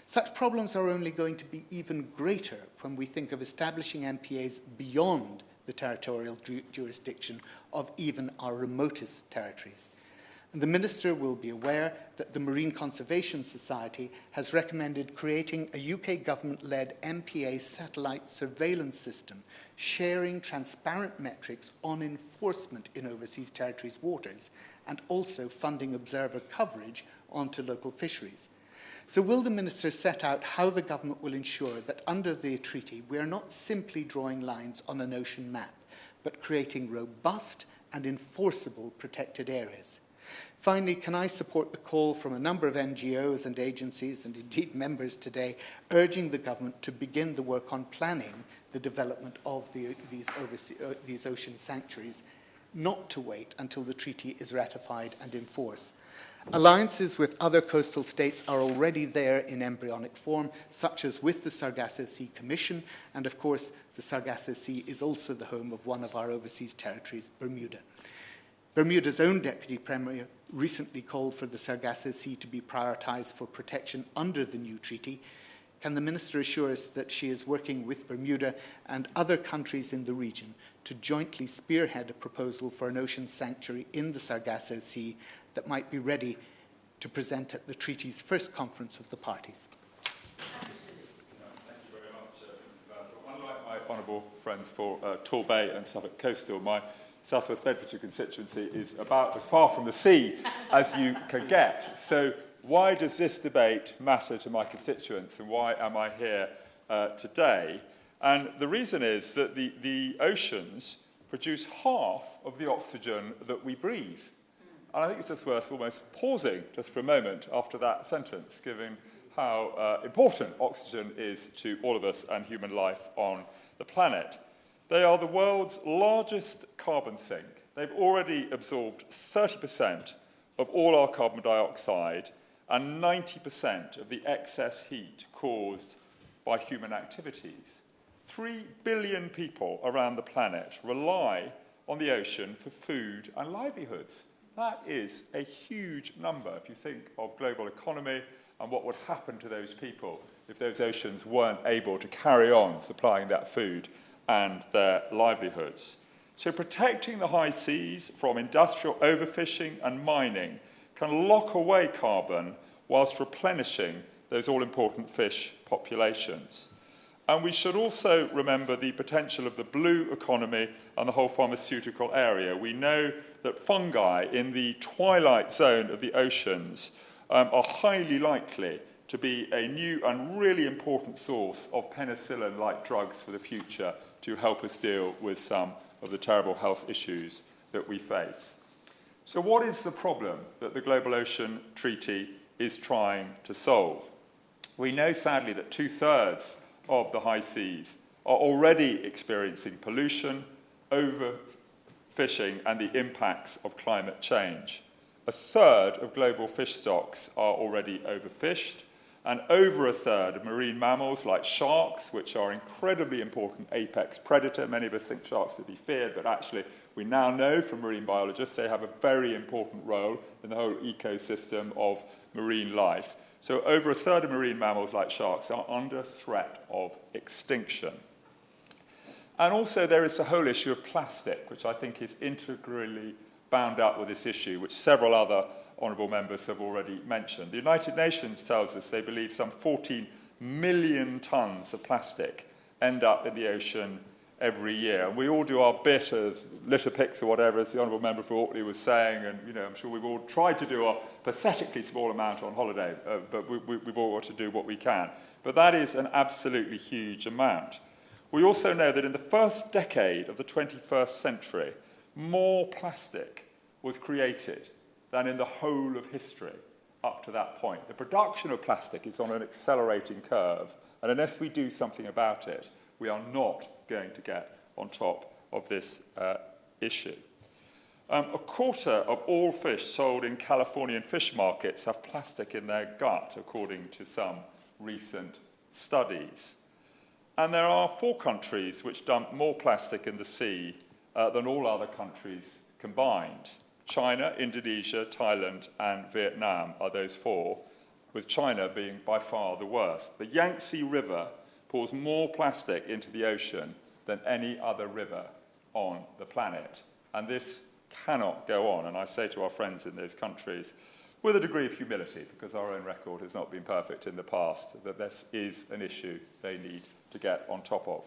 Such problems are only going to be even greater when we think of establishing MPAs beyond the territorial jurisdiction of even our remotest territories. And the Minister will be aware that the Marine Conservation Society has recommended creating a UK government-led MPA satellite surveillance system, sharing transparent metrics on enforcement in overseas territories' waters, and also funding observer coverage onto local fisheries. So will the Minister set out how the government will ensure that under the treaty we are not simply drawing lines on an ocean map, but creating robust and enforceable protected areas? Finally, can I support the call from a number of NGOs and agencies, and indeed members today, urging the government to begin the work on planning the development of these ocean sanctuaries, not to wait until the treaty is ratified and enforced. Alliances with other coastal states are already there in embryonic form, such as with the Sargasso Sea Commission, and of course the Sargasso Sea is also the home of one of our overseas territories, Bermuda. Bermuda's own Deputy Premier recently called for the Sargasso Sea to be prioritised for protection under the new treaty. Can the Minister assure us that she is working with Bermuda and other countries in the region to jointly spearhead a proposal for an ocean sanctuary in the Sargasso Sea that might be ready to present at the treaty's first conference of the parties? Thank you very much, Mrs. Basil. Unlike my honourable friends for Torbay and Suffolk Coastal, my South West Bedfordshire constituency is about as far from the sea as you can get. So why does this debate matter to my constituents, and why am I here today? And the reason is that the oceans produce half of the oxygen that we breathe. And I think it's just worth almost pausing just for a moment after that sentence, given how important oxygen is to all of us and human life on the planet. They are the world's largest carbon sink. They've already absorbed 30% of all our carbon dioxide and 90% of the excess heat caused by human activities. 3 billion people around the planet rely on the ocean for food and livelihoods. That is a huge number if you think of global economy and what would happen to those people if those oceans weren't able to carry on supplying that food and their livelihoods. So protecting the high seas from industrial overfishing and mining can lock away carbon whilst replenishing those all-important fish populations. And we should also remember the potential of the blue economy and the whole pharmaceutical area. We know that fungi in the twilight zone of the oceans are highly likely to be a new and really important source of penicillin-like drugs for the future to help us deal with some of the terrible health issues that we face. So what is the problem that the Global Ocean Treaty is trying to solve? We know, sadly, that 2/3 of the high seas are already experiencing pollution, overfishing, and the impacts of climate change. 1/3 of global fish stocks are already overfished, and over 1/3 of marine mammals like sharks, which are incredibly important apex predator. Many of us think sharks are to be feared, but actually we now know from marine biologists they have a very important role in the whole ecosystem of marine life. So over 1/3 of marine mammals like sharks are under threat of extinction. And also there is the whole issue of plastic, which I think is integrally bound up with this issue, which several other honourable members have already mentioned. The United Nations tells us they believe some 14 million tonnes of plastic end up in the ocean every year. And we all do our bit as litter picks or whatever, as the Honourable Member for Orkney was saying, and I'm sure we've all tried to do our pathetically small amount on holiday, but we've all got to do what we can. But that is an absolutely huge amount. We also know that in the first decade of the 21st century, more plastic was created than in the whole of history up to that point. The production of plastic is on an accelerating curve, and unless we do something about it, we are not going to get on top of this issue. 1/4 of all fish sold in Californian fish markets have plastic in their gut, according to some recent studies. And there are 4 countries which dump more plastic in the sea than all other countries combined. China, Indonesia, Thailand, and Vietnam are those 4, with China being by far the worst. The Yangtze River pours more plastic into the ocean than any other river on the planet. And this cannot go on. And I say to our friends in those countries, with a degree of humility, because our own record has not been perfect in the past, that this is an issue they need to get on top of.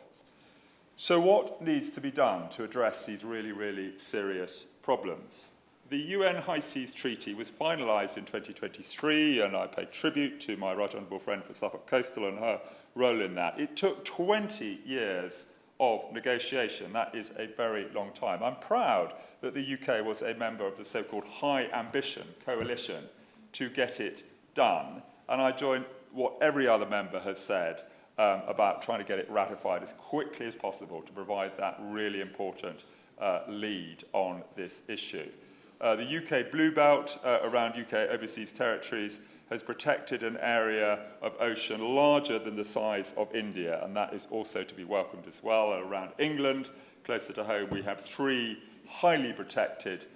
So what needs to be done to address these really, really serious problems? The UN High Seas Treaty was finalised in 2023, and I pay tribute to my right honourable friend for Suffolk Coastal and her role in that. It took 20 years of negotiation. That is a very long time. I'm proud that the UK was a member of the so-called High Ambition Coalition to get it done, and I join what every other member has said about trying to get it ratified as quickly as possible to provide that really important lead on this issue. The UK Blue Belt around UK overseas territories has protected an area of ocean larger than the size of India, and that is also to be welcomed as well. Around England, closer to home, we have 3 highly protected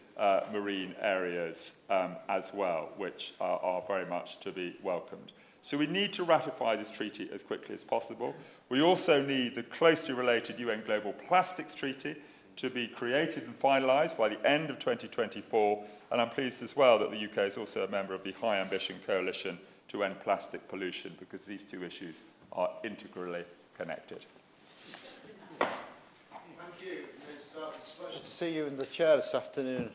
marine areas as well, which are very much to be welcomed. So we need to ratify this treaty as quickly as possible. We also need the closely related UN Global Plastics Treaty to be created and finalised by the end of 2024, and I'm pleased as well that the UK is also a member of the High Ambition Coalition to end plastic pollution, because these 2 issues are integrally connected. Thank you, Ms. Darcy. It's a pleasure to see you in the chair this afternoon.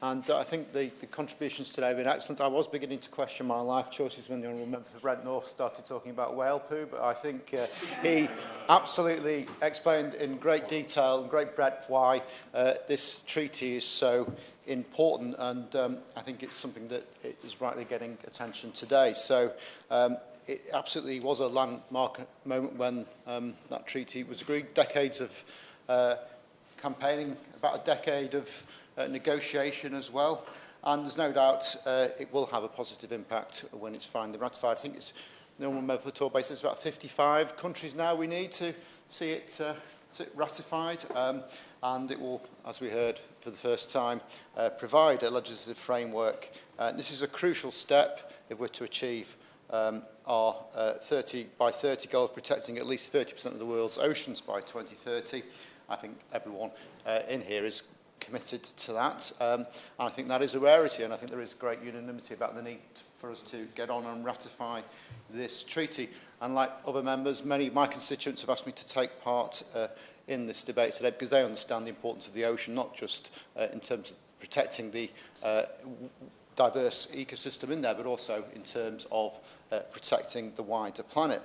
And I think the contributions today have been excellent. I was beginning to question my life choices when the Honourable Member for Brent North started talking about whale poo, but I think he absolutely explained in great detail and great breadth why this treaty is so important, and I think it's something that is rightly getting attention today. So it absolutely was a landmark moment when that treaty was agreed. Decades of campaigning, about a decade of negotiation as well, and there's no doubt it will have a positive impact when it's finally ratified. I think it's the Honourable Member for Torbay says about 55 countries now we need to see it ratified, and it will, as we heard for the first time, provide a legislative framework. This is a crucial step if we're to achieve our 30 by 30 goal of protecting at least 30% of the world's oceans by 2030. I think everyone in here is committed to that, and I think that is a rarity, and I think there is great unanimity about the need for us to get on and ratify this treaty. And like other members, many of my constituents have asked me to take part in this debate today because they understand the importance of the ocean, not just in terms of protecting the diverse ecosystem in there, but also in terms of protecting the wider planet.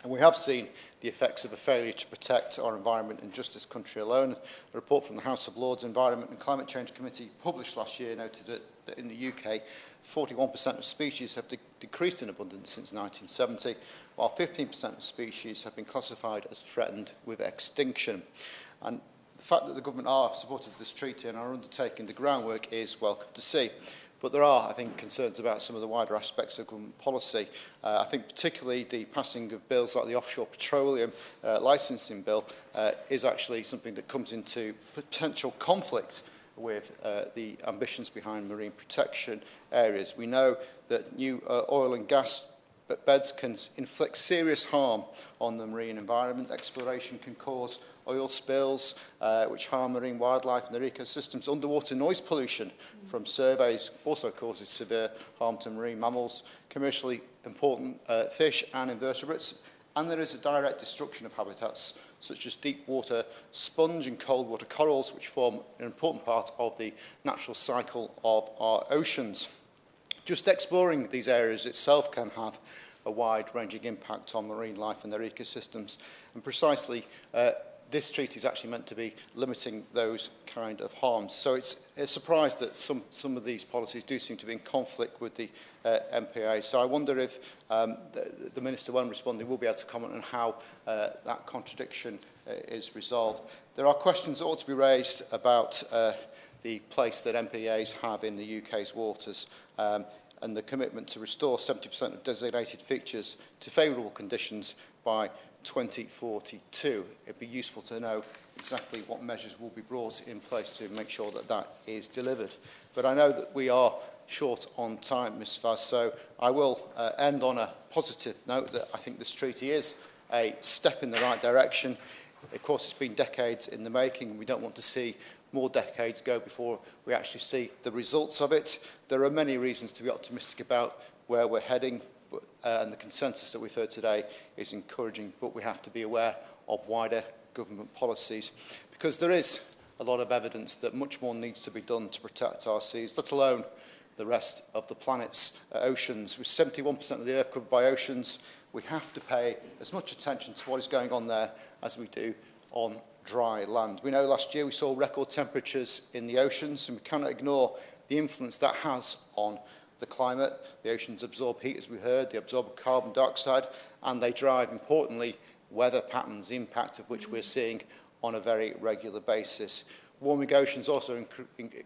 And we have seen the effects of a failure to protect our environment in just this country alone. A report from the House of Lords Environment and Climate Change Committee published last year noted that in the UK, 41% of species have decreased in abundance since 1970, while 15% of species have been classified as threatened with extinction. And the fact that the government are supportive of this treaty and are undertaking the groundwork is welcome to see. But there are, I think, concerns about some of the wider aspects of government policy. I think particularly the passing of bills like the Offshore Petroleum Licensing Bill is actually something that comes into potential conflict with the ambitions behind marine protection areas. We know that new oil and gas beds can inflict serious harm on the marine environment. Exploration can cause oil spills, which harm marine wildlife and their ecosystems. Underwater noise pollution from surveys also causes severe harm to marine mammals, commercially important fish and invertebrates. And there is a direct destruction of habitats, such as deep water sponge and cold water corals, which form an important part of the natural cycle of our oceans. Just exploring these areas itself can have a wide-ranging impact on marine life and their ecosystems. And precisely this treaty is actually meant to be limiting those kind of harms. So it's a surprise that some of these policies do seem to be in conflict with the MPA. So I wonder if the Minister, when responding, will be able to comment on how that contradiction is resolved. There are questions that ought to be raised about the place that MPAs have in the UK's waters and the commitment to restore 70% of designated features to favourable conditions by 2042. It'd be useful to know exactly what measures will be brought in place to make sure that that is delivered. But I know that we are short on time, Ms Vaz, so I will end on a positive note that I think this treaty is a step in the right direction. Of course, it's been decades in the making, and we don't want to see more decades go before we actually see the results of it. There are many reasons to be optimistic about where we're heading, and the consensus that we've heard today is encouraging, but we have to be aware of wider government policies, because there is a lot of evidence that much more needs to be done to protect our seas, let alone the rest of the planet's oceans. With 71% of the Earth covered by oceans, we have to pay as much attention to what is going on there as we do on dry land. We know last year we saw record temperatures in the oceans, and we cannot ignore the influence that has on the climate. The oceans absorb heat, as we heard, they absorb carbon dioxide, and they drive, importantly, weather patterns, the impact of which we're seeing on a very regular basis. Warming oceans also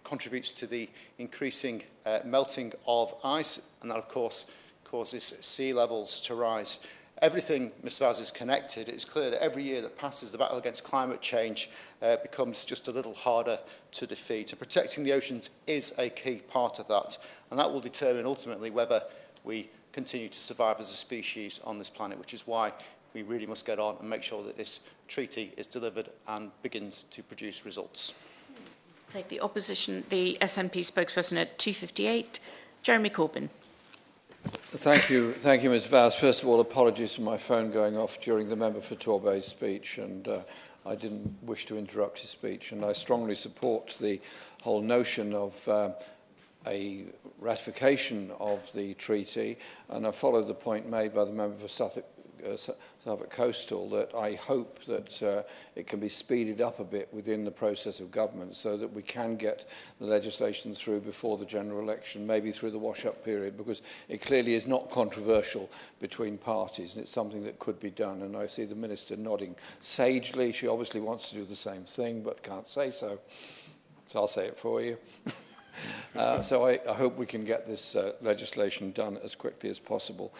contributes to the increasing melting of ice, and that, of course, causes sea levels to rise. Everything, Ms Vaz, is connected. It's clear that every year that passes, the battle against climate change becomes just a little harder to defeat. And protecting the oceans is a key part of that. And that will determine ultimately whether we continue to survive as a species on this planet, which is why we really must get on and make sure that this treaty is delivered and begins to produce results. Take the opposition, the SNP spokesperson at 2:58, Jeremy Corbyn. Thank you, Ms Vaz. First of all, apologies for my phone going off during the member for Torbay's speech, and I didn't wish to interrupt his speech, and I strongly support the whole notion of a ratification of the treaty, and I follow the point made by the member for Suffolk Coastal that I hope that it can be speeded up a bit within the process of government so that we can get the legislation through before the general election, maybe through the wash-up period, because it clearly is not controversial between parties, and it's something that could be done. And I see the Minister nodding sagely. She obviously wants to do the same thing, but can't say so. So I'll say it for you. So I hope we can get this legislation done as quickly as possible.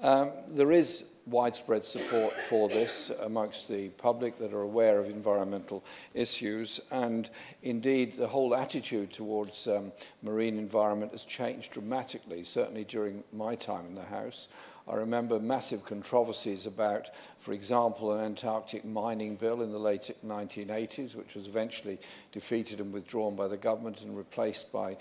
There is widespread support for this amongst the public that are aware of environmental issues, and indeed the whole attitude towards marine environment has changed dramatically, certainly during my time in the House. I remember massive controversies about, for example, an Antarctic mining bill in the late 1980s, which was eventually defeated and withdrawn by the government and replaced by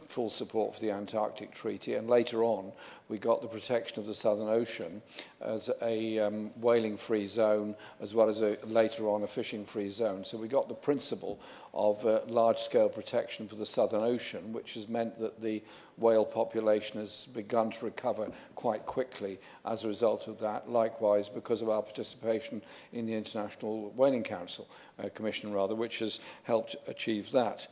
full support for the Antarctic Treaty, and later on we got the protection of the Southern Ocean as a whaling-free zone, as well as later on a fishing-free zone. So we got the principle of large-scale protection for the Southern Ocean, which has meant that the whale population has begun to recover quite quickly as a result of that. Likewise, because of our participation in the International Whaling Council, Commission rather, which has helped achieve that.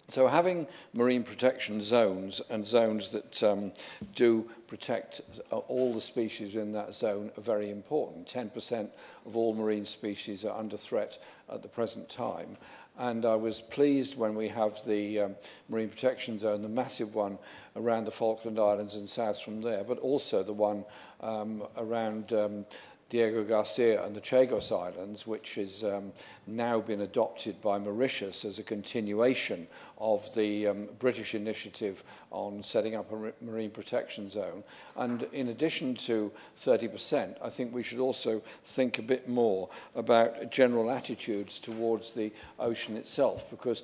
So having marine protection zones and zones that do protect all the species in that zone are very important. 10% of all marine species are under threat at the present time. And I was pleased when we have the marine protection zone, the massive one around the Falkland Islands and south from there, but also the one around Diego Garcia and the Chagos Islands, which has now been adopted by Mauritius as a continuation of the British initiative on setting up a marine protection zone. And in addition to 30%, I think we should also think a bit more about general attitudes towards the ocean itself, because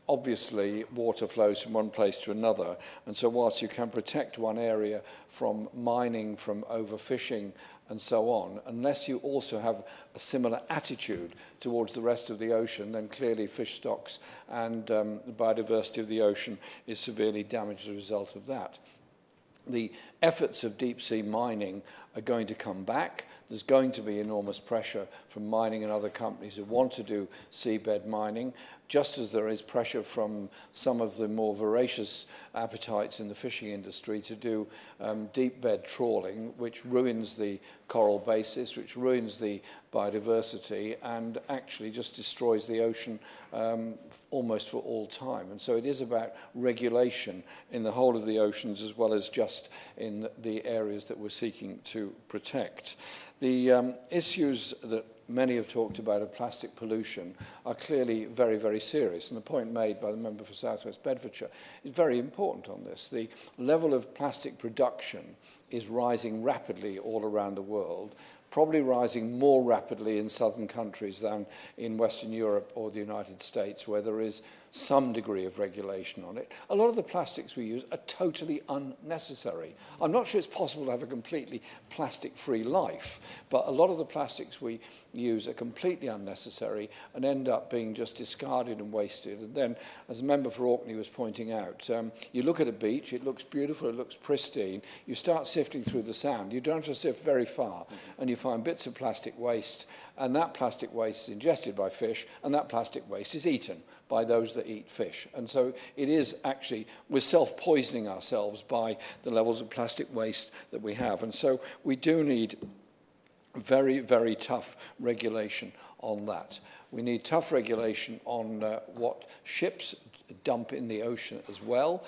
obviously water flows from one place to another, and so whilst you can protect one area from mining, from overfishing and so on, unless you also have a similar attitude towards the rest of the ocean, then clearly fish stocks and the biodiversity of the ocean is severely damaged as a result of that. The efforts of deep-sea mining are going to come back. There's going to be enormous pressure from mining and other companies who want to do seabed mining, just as there is pressure from some of the more voracious appetites in the fishing industry to do deep bed trawling, which ruins the coral basis, which ruins the biodiversity, and actually just destroys the ocean almost for all time. And so it is about regulation in the whole of the oceans as well as just in the areas that we're seeking to protect. The issues that many have talked about of plastic pollution are clearly very, very serious. And the point made by the member for South West Bedfordshire is very important on this. The level of plastic production is rising rapidly all around the world, probably rising more rapidly in southern countries than in Western Europe or the United States, where there is some degree of regulation on it. A lot of the plastics we use are totally unnecessary. I'm not sure it's possible to have a completely plastic-free life, but a lot of the plastics we use are completely unnecessary and end up being just discarded and wasted. And then, as a member for Orkney was pointing out, you look at a beach, it looks beautiful, it looks pristine, you start sifting through the sand, you don't have to sift very far, and you find bits of plastic waste, and that plastic waste is ingested by fish, and that plastic waste is eaten by those that eat fish. And so it is actually, we're self-poisoning ourselves by the levels of plastic waste that we have. And so we do need very, very tough regulation on that. We need tough regulation on what ships dump in the ocean as well.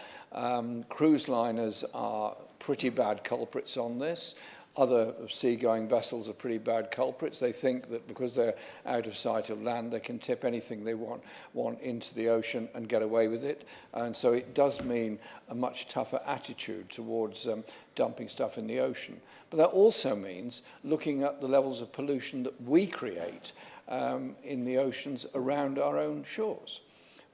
Cruise liners are pretty bad culprits on this. Other seagoing vessels are pretty bad culprits. They think that because they're out of sight of land, they can tip anything they want into the ocean and get away with it. And so it does mean a much tougher attitude towards dumping stuff in the ocean. But that also means looking at the levels of pollution that we create in the oceans around our own shores.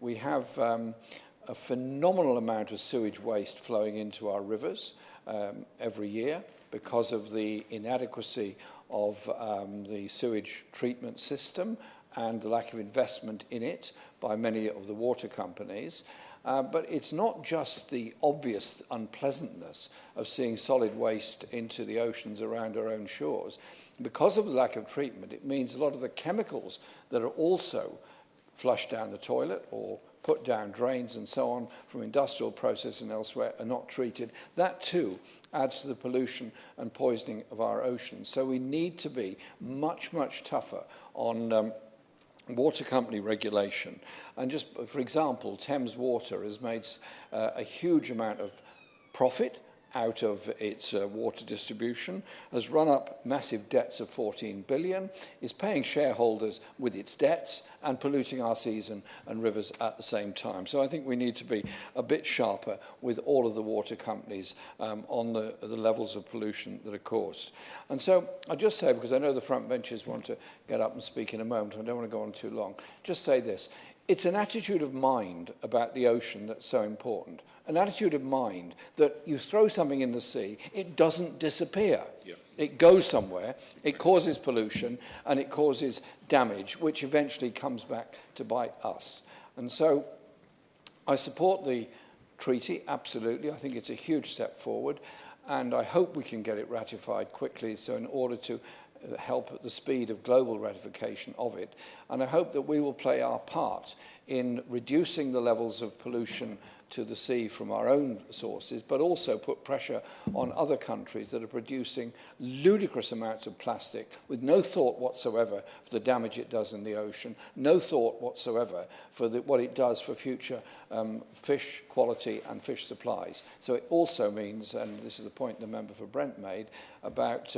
We have a phenomenal amount of sewage waste flowing into our rivers every year, because of the inadequacy of the sewage treatment system and the lack of investment in it by many of the water companies. But it's not just the obvious unpleasantness of seeing solid waste into the oceans around our own shores. Because of the lack of treatment, it means a lot of the chemicals that are also flushed down the toilet or put down drains and so on from industrial process and elsewhere are not treated. That too adds to the pollution and poisoning of our oceans. So we need to be much, much tougher on water company regulation. And just for example, Thames Water has made a huge amount of profit out of its water distribution, has run up massive debts of 14 billion, is paying shareholders with its debts and polluting our seas and rivers at the same time. So I think we need to be a bit sharper with all of the water companies on the levels of pollution that are caused. And so I'll just say, because I know the front benches want to get up and speak in a moment, I don't want to go on too long, just say this. it's an attitude of mind about the ocean that's so important. An attitude of mind that you throw something in the sea, it doesn't disappear. Yeah. It goes somewhere, it causes pollution, and it causes damage, which eventually comes back to bite us. And so I support the treaty, absolutely. I think it's a huge step forward, and I hope we can get it ratified quickly, so in order to help at the speed of global ratification of it. And I hope that we will play our part in reducing the levels of pollution to the sea from our own sources, but also put pressure on other countries that are producing ludicrous amounts of plastic with no thought whatsoever for the damage it does in the ocean, no thought whatsoever for what it does for future fish quality and fish supplies. So it also means, and this is the point the member for Brent made, about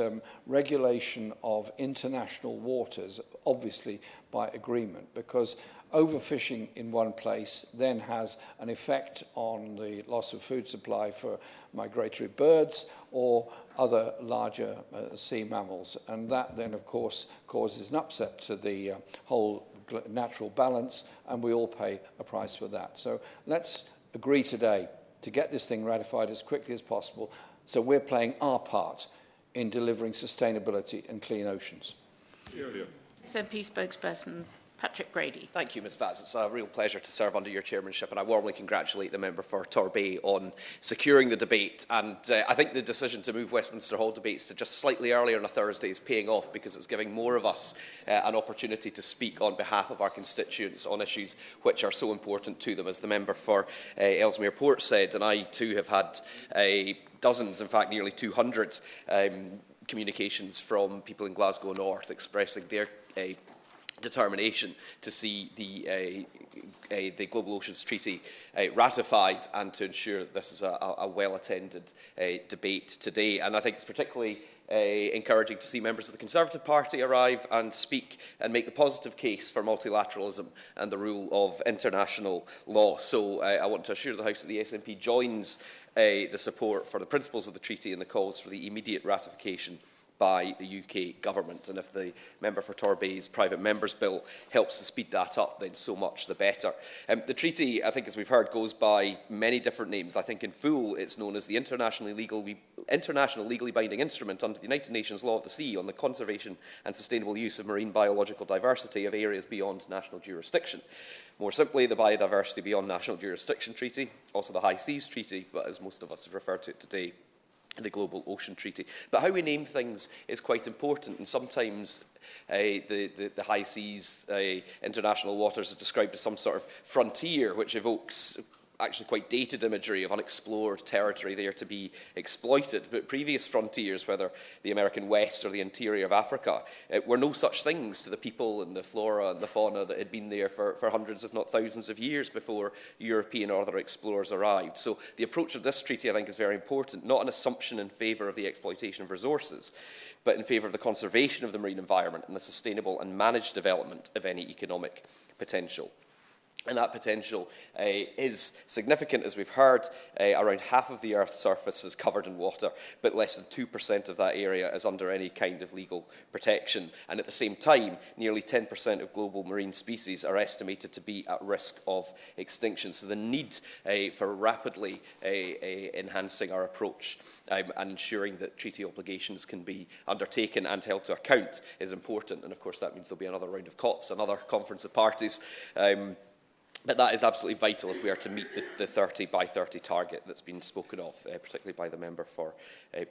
regulation of international waters, obviously by agreement, because overfishing in one place then has an effect on the loss of food supply for migratory birds or other larger sea mammals. And that then, of course, causes an upset to the whole natural balance, and we all pay a price for that. So let's agree today to get this thing ratified as quickly as possible, so we're playing our part in delivering sustainability and clean oceans. SNP spokesperson Patrick Grady. Thank you, Ms Vaz. It's a real pleasure to serve under your chairmanship, and I warmly congratulate the member for Torbay on securing the debate. And I think the decision to move Westminster Hall debates to just slightly earlier on a Thursday is paying off, because it's giving more of us an opportunity to speak on behalf of our constituents on issues which are so important to them. As the member for Ellesmere Port said, and I too have had dozens, in fact nearly 200 communications from people in Glasgow North expressing their determination to see the Global Oceans Treaty ratified, and to ensure that this is a well-attended debate today. And I think it's particularly encouraging to see members of the Conservative Party arrive and speak and make the positive case for multilateralism and the rule of international law. So I want to assure the House that the SNP joins the support for the principles of the treaty and the calls for the immediate ratification by the UK Government. And if the member for Torbay's Private Members Bill helps to speed that up, then so much the better. The treaty, I think, as we've heard, goes by many different names. I think in full it's known as the International Legally Binding Instrument under the United Nations Law of the Sea on the conservation and sustainable use of marine biological diversity of areas beyond national jurisdiction. More simply, the Biodiversity Beyond National Jurisdiction Treaty, also the High Seas Treaty, but as most of us have referred to it today, the Global Ocean Treaty. But how we name things is quite important, and sometimes the high seas, international waters are described as some sort of frontier, which evokes actually quite dated imagery of unexplored territory there to be exploited. But previous frontiers, whether the American West or the interior of Africa, were no such things to the people and the flora and the fauna that had been there for hundreds, if not thousands of years before European or other explorers arrived. So the approach of this treaty, I think, is very important, not an assumption in favour of the exploitation of resources, but in favour of the conservation of the marine environment and the sustainable and managed development of any economic potential. And that potential is significant, as we've heard. Around half of the Earth's surface is covered in water, but less than 2% of that area is under any kind of legal protection. And at the same time, nearly 10% of global marine species are estimated to be at risk of extinction. So the need for rapidly enhancing our approach and ensuring that treaty obligations can be undertaken and held to account is important. And of course, that means there'll be another round of COPs, another conference of parties. But that is absolutely vital if we are to meet the 30 by 30 target that's been spoken of, particularly by the member for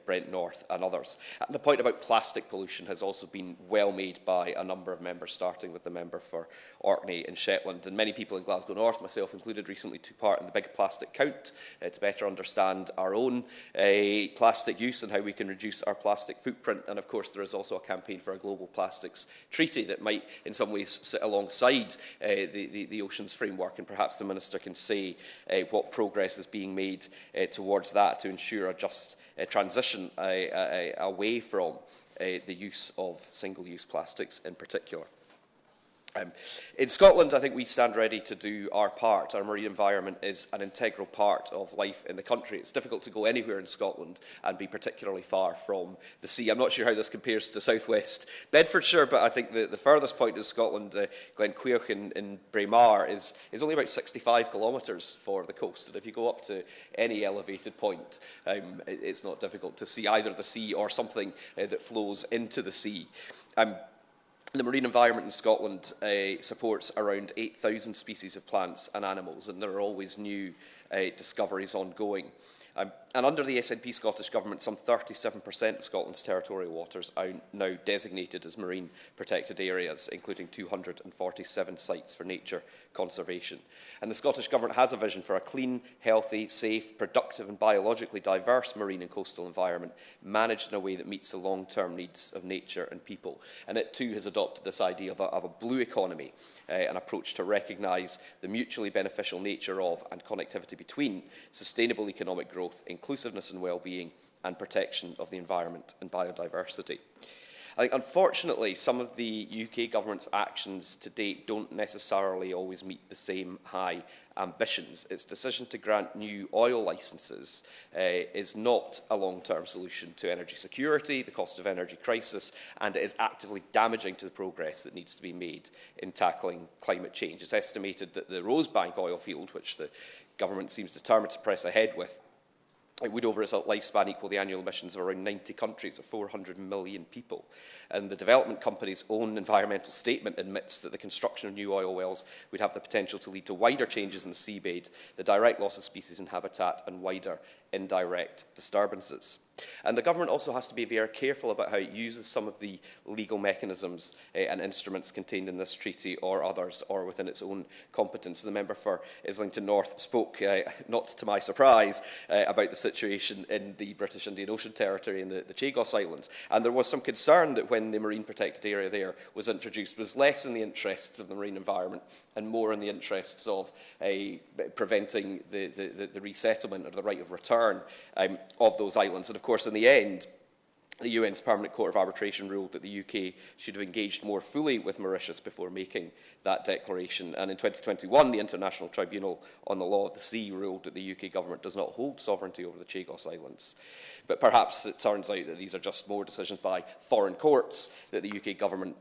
Brent North and others. And the point about plastic pollution has also been well made by a number of members, starting with the member for Orkney and Shetland. And many people in Glasgow North, myself included, recently took part in the Big Plastic Count to better understand our own plastic use and how we can reduce our plastic footprint. And of course, there is also a campaign for a global plastics treaty that might in some ways sit alongside the Oceans Framework. And perhaps the Minister can say what progress is being made towards that to ensure a just transition away from the use of single-use plastics in particular. In Scotland, I think we stand ready to do our part. Our marine environment is an integral part of life in the country. It's difficult to go anywhere in Scotland and be particularly far from the sea. I'm not sure how this compares to southwest Bedfordshire, but I think the furthest point in Scotland, Glenquoich in Braemar, is only about 65 kilometres for the coast. And if you go up to any elevated point, it's not difficult to see either the sea or something that flows into the sea. The marine environment in Scotland supports around 8,000 species of plants and animals, and there are always new discoveries ongoing. And under the SNP Scottish Government, some 37% of Scotland's territorial waters are now designated as marine protected areas, including 247 sites for nature conservation. And the Scottish Government has a vision for a clean, healthy, safe, productive and biologically diverse marine and coastal environment, managed in a way that meets the long-term needs of nature and people. And it too has adopted this idea of a blue economy, an approach to recognise the mutually beneficial nature of and connectivity between sustainable economic growth, inclusiveness and well-being, and protection of the environment and biodiversity. I think, unfortunately, some of the UK government's actions to date don't necessarily always meet the same high ambitions. Its decision to grant new oil licences is not a long-term solution to energy security, the cost of energy crisis, and it is actively damaging to the progress that needs to be made in tackling climate change. It's estimated that the Rosebank oil field, which the government seems determined to press ahead with, it would, over its lifespan, equal the annual emissions of around 90 countries of 400 million people. And the development company's own environmental statement admits that the construction of new oil wells would have the potential to lead to wider changes in the seabed, the direct loss of species and habitat, and wider indirect disturbances. And the government also has to be very careful about how it uses some of the legal mechanisms and instruments contained in this treaty or others, or within its own competence. The member for Islington North spoke, not to my surprise, about the situation in the British Indian Ocean Territory in the Chagos Islands. And there was some concern that when the marine protected area there was introduced, it was less in the interests of the marine environment and more in the interests of preventing the resettlement or the right of return of those islands. And of course, in the end, the UN's Permanent Court of Arbitration ruled that the UK should have engaged more fully with Mauritius before making that declaration. And in 2021, the International Tribunal on the Law of the Sea ruled that the UK government does not hold sovereignty over the Chagos Islands. But perhaps it turns out that these are just more decisions by foreign courts that the UK government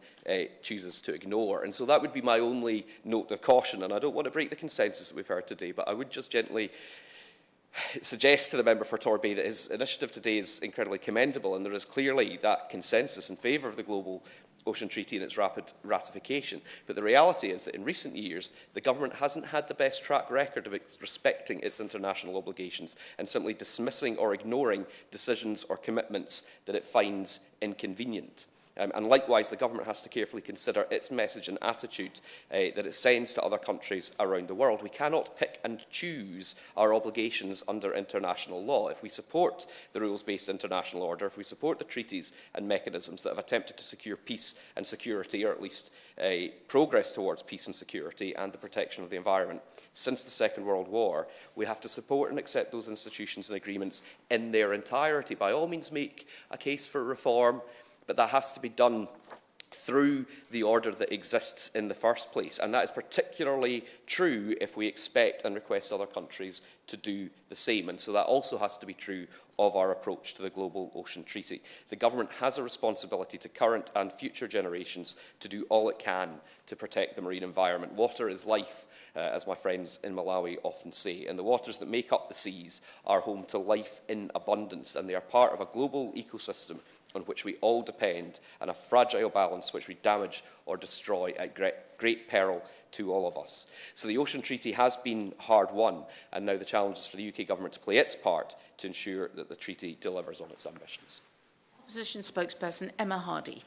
chooses to ignore. And so that would be my only note of caution. And I don't want to break the consensus that we've heard today, but I would just gently suggest to the member for Torbay that his initiative today is incredibly commendable, and there is clearly that consensus in favour of the Global Ocean Treaty and its rapid ratification. But the reality is that in recent years, the government hasn't had the best track record of respecting its international obligations and simply dismissing or ignoring decisions or commitments that it finds inconvenient. And likewise, the government has to carefully consider its message and attitude that it sends to other countries around the world. We cannot pick and choose our obligations under international law. If we support the rules-based international order, if we support the treaties and mechanisms that have attempted to secure peace and security, or at least progress towards peace and security and the protection of the environment since the Second World War, we have to support and accept those institutions and agreements in their entirety. By all means, make a case for reform, but that has to be done through the order that exists in the first place. And that is particularly true if we expect and request other countries to do the same. And so that also has to be true of our approach to the Global Ocean Treaty. The government has a responsibility to current and future generations to do all it can to protect the marine environment. Water is life, as my friends in Malawi often say, and the waters that make up the seas are home to life in abundance, and they are part of a global ecosystem on which we all depend, and a fragile balance which we damage or destroy at great peril to all of us. So the Ocean Treaty has been hard won, and now the challenge is for the UK government to play its part to ensure that the treaty delivers on its ambitions. Opposition spokesperson Emma Hardy.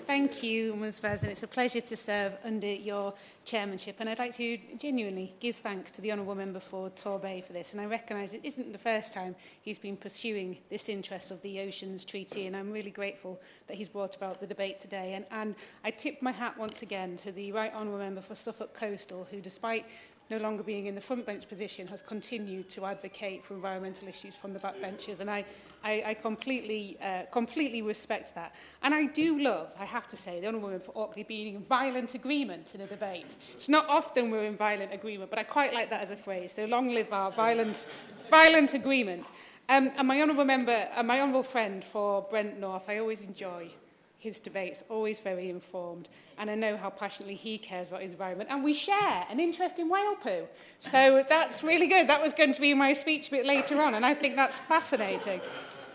Thank you, Ms. Vaz, and it's a pleasure to serve under your chairmanship. And I'd like to genuinely give thanks to the Honourable Member for Torbay for this. And I recognise it isn't the first time he's been pursuing this interest of the Oceans Treaty, and I'm really grateful that he's brought about the debate today. And I tip my hat once again to the Right Honourable Member for Suffolk Coastal, who, despite no longer being in the front bench position, has continued to advocate for environmental issues from the back benches. And I completely respect that. And I do love, I have to say, the Honourable Member for Orkney being in violent agreement in a debate. It's not often we're in violent agreement, but I quite like that as a phrase. So long live our violent agreement. And my honourable friend for Brent North, I always enjoy his debates, always very informed, and I know how passionately he cares about his environment, and we share an interest in whale poo. So that's really good. That was going to be my speech a bit later on, and I think that's fascinating.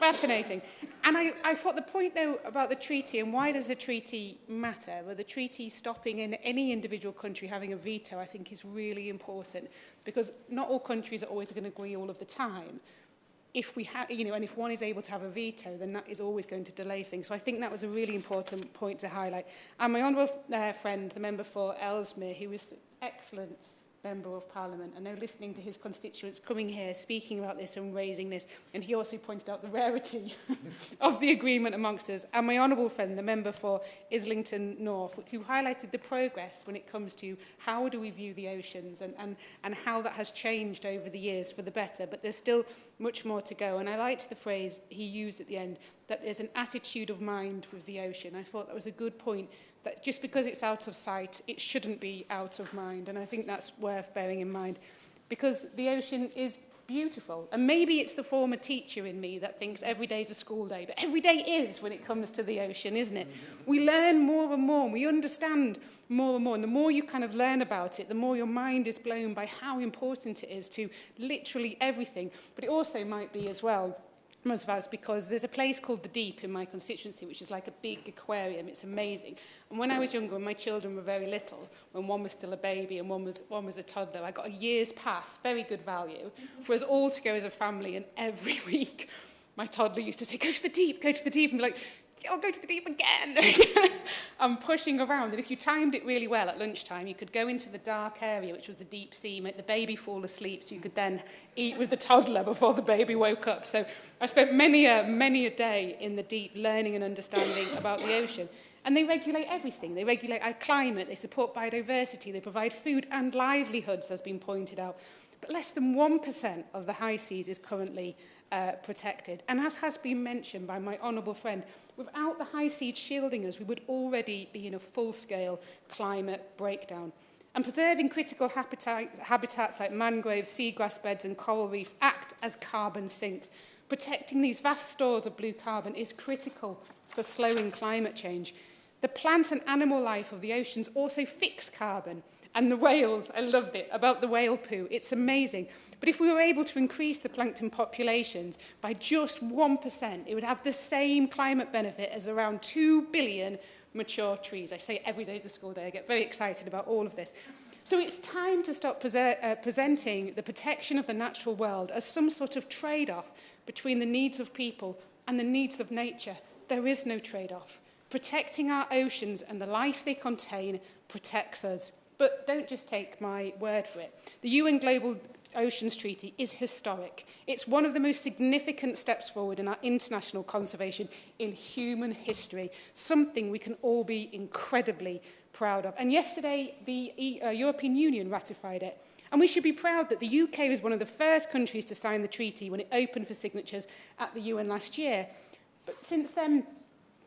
Fascinating. And I thought the point, though, about the treaty, and why does the treaty matter? Well, the treaty stopping in any individual country having a veto, I think, is really important, because not all countries are always going to agree all of the time. If we have, and if one is able to have a veto, then that is always going to delay things. So I think that was a really important point to highlight. And my honourable friend, the member for Ellesmere, who was an excellent member of Parliament, I know listening to his constituents coming here, speaking about this and raising this, and he also pointed out the rarity of the agreement amongst us. And my honourable friend, the member for Islington North, who highlighted the progress when it comes to how do we view the oceans and how that has changed over the years for the better. But there's still much more to go. And I liked the phrase he used at the end, that there's an attitude of mind with the ocean. I thought that was a good point, that just because it's out of sight, it shouldn't be out of mind. And I think that's worth bearing in mind, because the ocean is beautiful. And maybe it's the former teacher in me that thinks every day is a school day, but every day is when it comes to the ocean, isn't it? We learn more and more, and we understand more and more. And the more you kind of learn about it, the more your mind is blown by how important it is to literally everything. But it also might be as well, because there's a place called the Deep in my constituency, which is like a big aquarium. It's amazing. And when I was younger, when my children were very little, when one was still a baby and one was a toddler, I got a year's pass, very good value, for us all to go as a family. And every week, my toddler used to say, go to the Deep, and be like, I'll go to the Deep again. I'm pushing around. And if you timed it really well at lunchtime, you could go into the dark area, which was the deep sea, make the baby fall asleep, so you could then eat with the toddler before the baby woke up. So I spent many a day in the deep learning and understanding about the ocean. And they regulate everything. They regulate our climate, they support biodiversity, they provide food and livelihoods, as has been pointed out. But less than 1% of the high seas is currently protected. And as has been mentioned by my honourable friend, without the high seas shielding us, we would already be in a full-scale climate breakdown. And preserving critical habitats like mangroves, seagrass beds and coral reefs act as carbon sinks. Protecting these vast stores of blue carbon is critical for slowing climate change. The plant and animal life of the oceans also fix carbon. And the whales, I loved it, about the whale poo. It's amazing. But if we were able to increase the plankton populations by just 1%, it would have the same climate benefit as around 2 billion mature trees. I say every day is a school day. I get very excited about all of this. So it's time to stop presenting the protection of the natural world as some sort of trade-off between the needs of people and the needs of nature. There is no trade-off. Protecting our oceans and the life they contain protects us. But don't just take my word for it. The UN Global Oceans Treaty is historic. It's one of the most significant steps forward in our international conservation in human history, something we can all be incredibly proud of. And yesterday, the European Union ratified it. And we should be proud that the UK was one of the first countries to sign the treaty when it opened for signatures at the UN last year. But since then,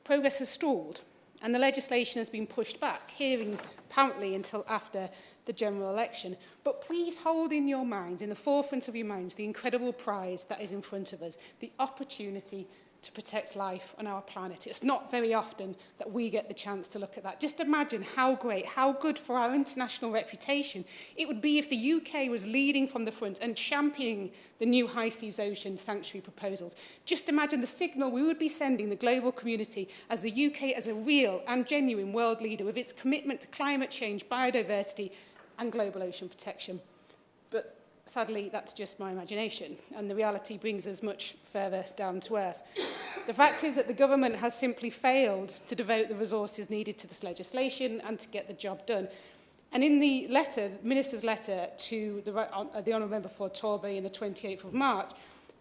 progress has stalled, and the legislation has been pushed back, hearing apparently until after the general election. But please hold in your minds, in the forefront of your minds, the incredible prize that is in front of us, the opportunity to protect life on our planet. It's not very often that we get the chance to look at that. Just imagine how great, how good for our international reputation it would be if the UK was leading from the front and championing the new high seas ocean sanctuary proposals. Just imagine the signal we would be sending the global community as the UK as a real and genuine world leader with its commitment to climate change, biodiversity and global ocean protection. But sadly, that's just my imagination, and the reality brings us much further down to earth. The fact is that the government has simply failed to devote the resources needed to this legislation and to get the job done. And in the letter, the Minister's letter to the Honourable Member for Torbay on the 28th of March,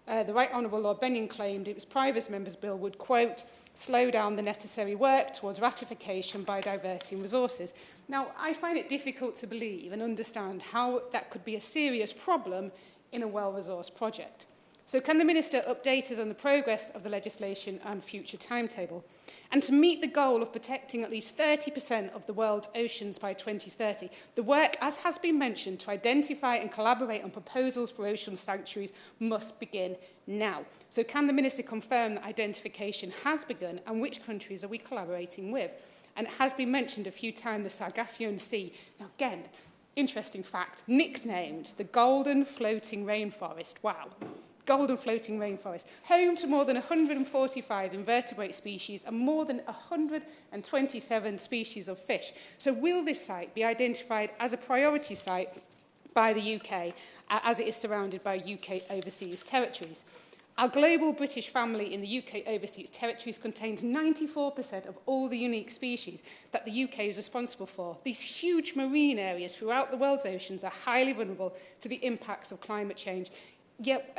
the Right Honourable Lord Bennion claimed it was Private's Members' Bill would, quote, slow down the necessary work towards ratification by diverting resources. Now, I find it difficult to believe and understand how that could be a serious problem in a well-resourced project. So can the Minister update us on the progress of the legislation and future timetable? And to meet the goal of protecting at least 30% of the world's oceans by 2030, the work, as has been mentioned, to identify and collaborate on proposals for ocean sanctuaries must begin now. So can the Minister confirm that identification has begun, and which countries are we collaborating with? And it has been mentioned a few times, the Sargasso Sea. Now, again, interesting fact, nicknamed the Golden Floating Rainforest. Wow. Golden Floating Rainforest, home to more than 145 invertebrate species and more than 127 species of fish. So will this site be identified as a priority site by the UK, as it is surrounded by UK overseas territories? Our global British family in the UK overseas territories contains 94% of all the unique species that the UK is responsible for. These huge marine areas throughout the world's oceans are highly vulnerable to the impacts of climate change, yet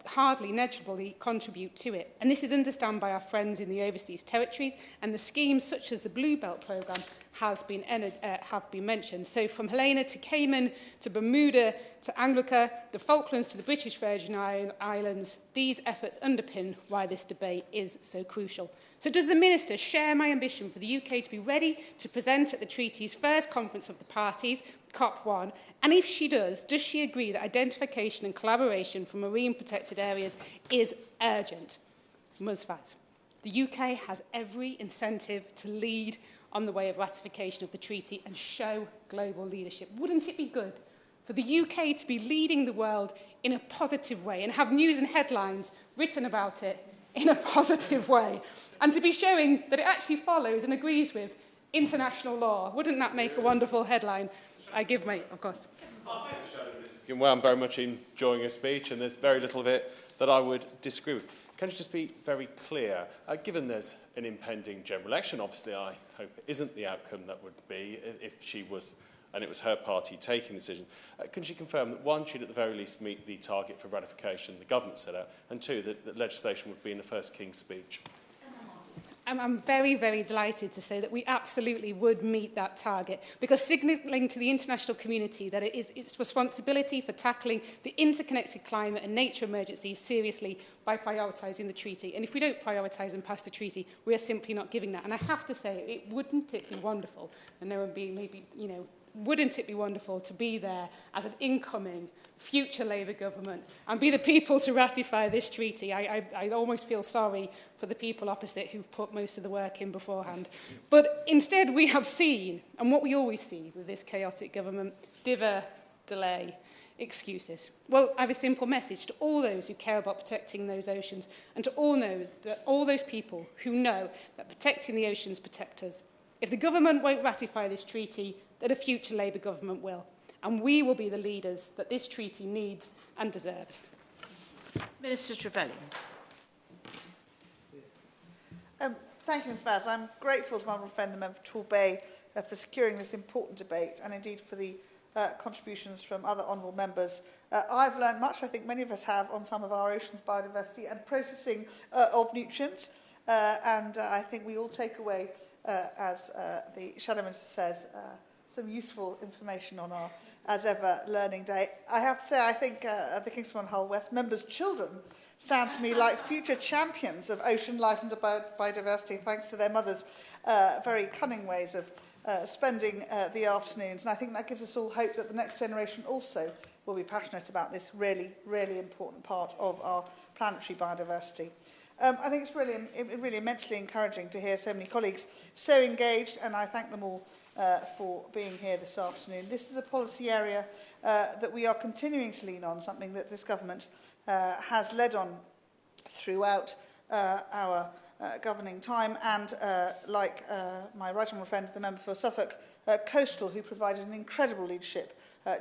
hardly negligibly contribute to it. And this is understood by our friends in the overseas territories, and the schemes such as the Blue Belt programme have been mentioned. So from Helena to Cayman, to Bermuda, to Anglica, the Falklands to the British Virgin Islands, these efforts underpin why this debate is so crucial. So does the Minister share my ambition for the UK to be ready to present at the treaty's first conference of the parties, COP1, and if she does she agree that identification and collaboration for marine protected areas is urgent? Musfaz, the UK has every incentive to lead on the way of ratification of the treaty and show global leadership. Wouldn't it be good for the UK to be leading the world in a positive way and have news and headlines written about it in a positive way, and to be showing that it actually follows and agrees with international law? Wouldn't that make a wonderful headline? I give mate, of course. Well, I'm very much enjoying your speech, and there's very little of it that I would disagree with. Can you just be very clear, given there's an impending general election, obviously I hope it isn't the outcome that would be if she was, and it was her party taking the decision, can she confirm that, one, she'd at the very least meet the target for ratification the government set out, and two, that legislation would be in the first King's speech? I'm very, very delighted to say that we absolutely would meet that target, because signalling to the international community that it is its responsibility for tackling the interconnected climate and nature emergencies seriously by prioritising the treaty. And if we don't prioritise and pass the treaty, we are simply not giving that. And I have to say, wouldn't it be wonderful, and there would be maybe, wouldn't it be wonderful to be there as an incoming future Labour government and be the people to ratify this treaty? I almost feel sorry for the people opposite who've put most of the work in beforehand. But instead we have seen, and what we always see with this chaotic government, delay, excuses. Well, I have a simple message to all those who care about protecting those oceans, and to all those people who know that protecting the oceans protect us. If the government won't ratify this treaty, that a future Labour government will. And we will be the leaders that this treaty needs and deserves. Minister Trevelyan. Thank you, Ms Baz. I'm grateful to my honourable friend, the member for Torbay, for securing this important debate, and indeed for the contributions from other honourable members. I've learned much, I think many of us have, on some of our oceans' biodiversity and processing of nutrients, and I think we all take away, as the Shadow Minister says, some useful information on our, as ever, learning day. I have to say, I think the Kingston Hull West members' children sound to me like future champions of ocean life and biodiversity, thanks to their mothers' very cunning ways of spending the afternoons. And I think that gives us all hope that the next generation also will be passionate about this really, really important part of our planetary biodiversity. I think it's really immensely encouraging to hear so many colleagues so engaged, and I thank them all for being here this afternoon. This is a policy area that we are continuing to lean on, something that this government has led on throughout our governing time, and like my right honourable friend, the member for Suffolk Coastal, who provided an incredible leadership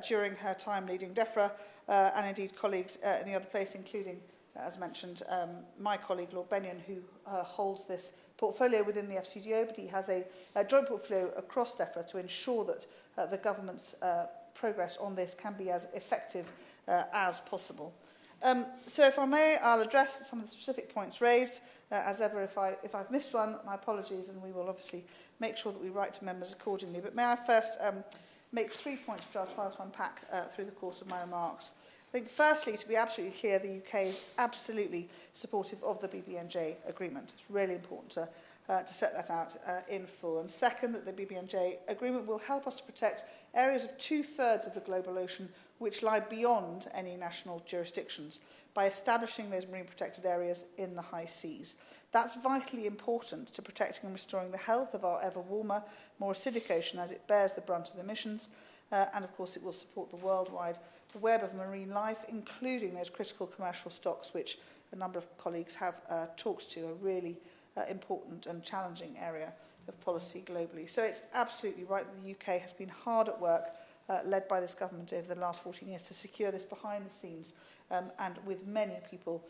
during her time leading DEFRA, and indeed colleagues in the other place, including, as mentioned, my colleague Lord Bennion, who holds this portfolio within the FCDO, but he has a joint portfolio across DEFRA to ensure that the government's progress on this can be as effective as possible. So if I may, I'll address some of the specific points raised. As ever, if I've missed one, my apologies, and we will obviously make sure that we write to members accordingly. But may I first make 3 points which I'll try to unpack through the course of my remarks. I think, firstly, to be absolutely clear, the UK is absolutely supportive of the BBNJ agreement. It's really important to set that out in full. And second, that the BBNJ agreement will help us to protect areas of 2/3 of the global ocean which lie beyond any national jurisdictions by establishing those marine protected areas in the high seas. That's vitally important to protecting and restoring the health of our ever warmer, more acidic ocean as it bears the brunt of emissions. And of course, it will support the worldwide web of marine life, including those critical commercial stocks, which a number of colleagues have talked to, a really important and challenging area of policy globally. So it's absolutely right that the UK has been hard at work, led by this government over the last 14 years, to secure this behind the scenes, and with many people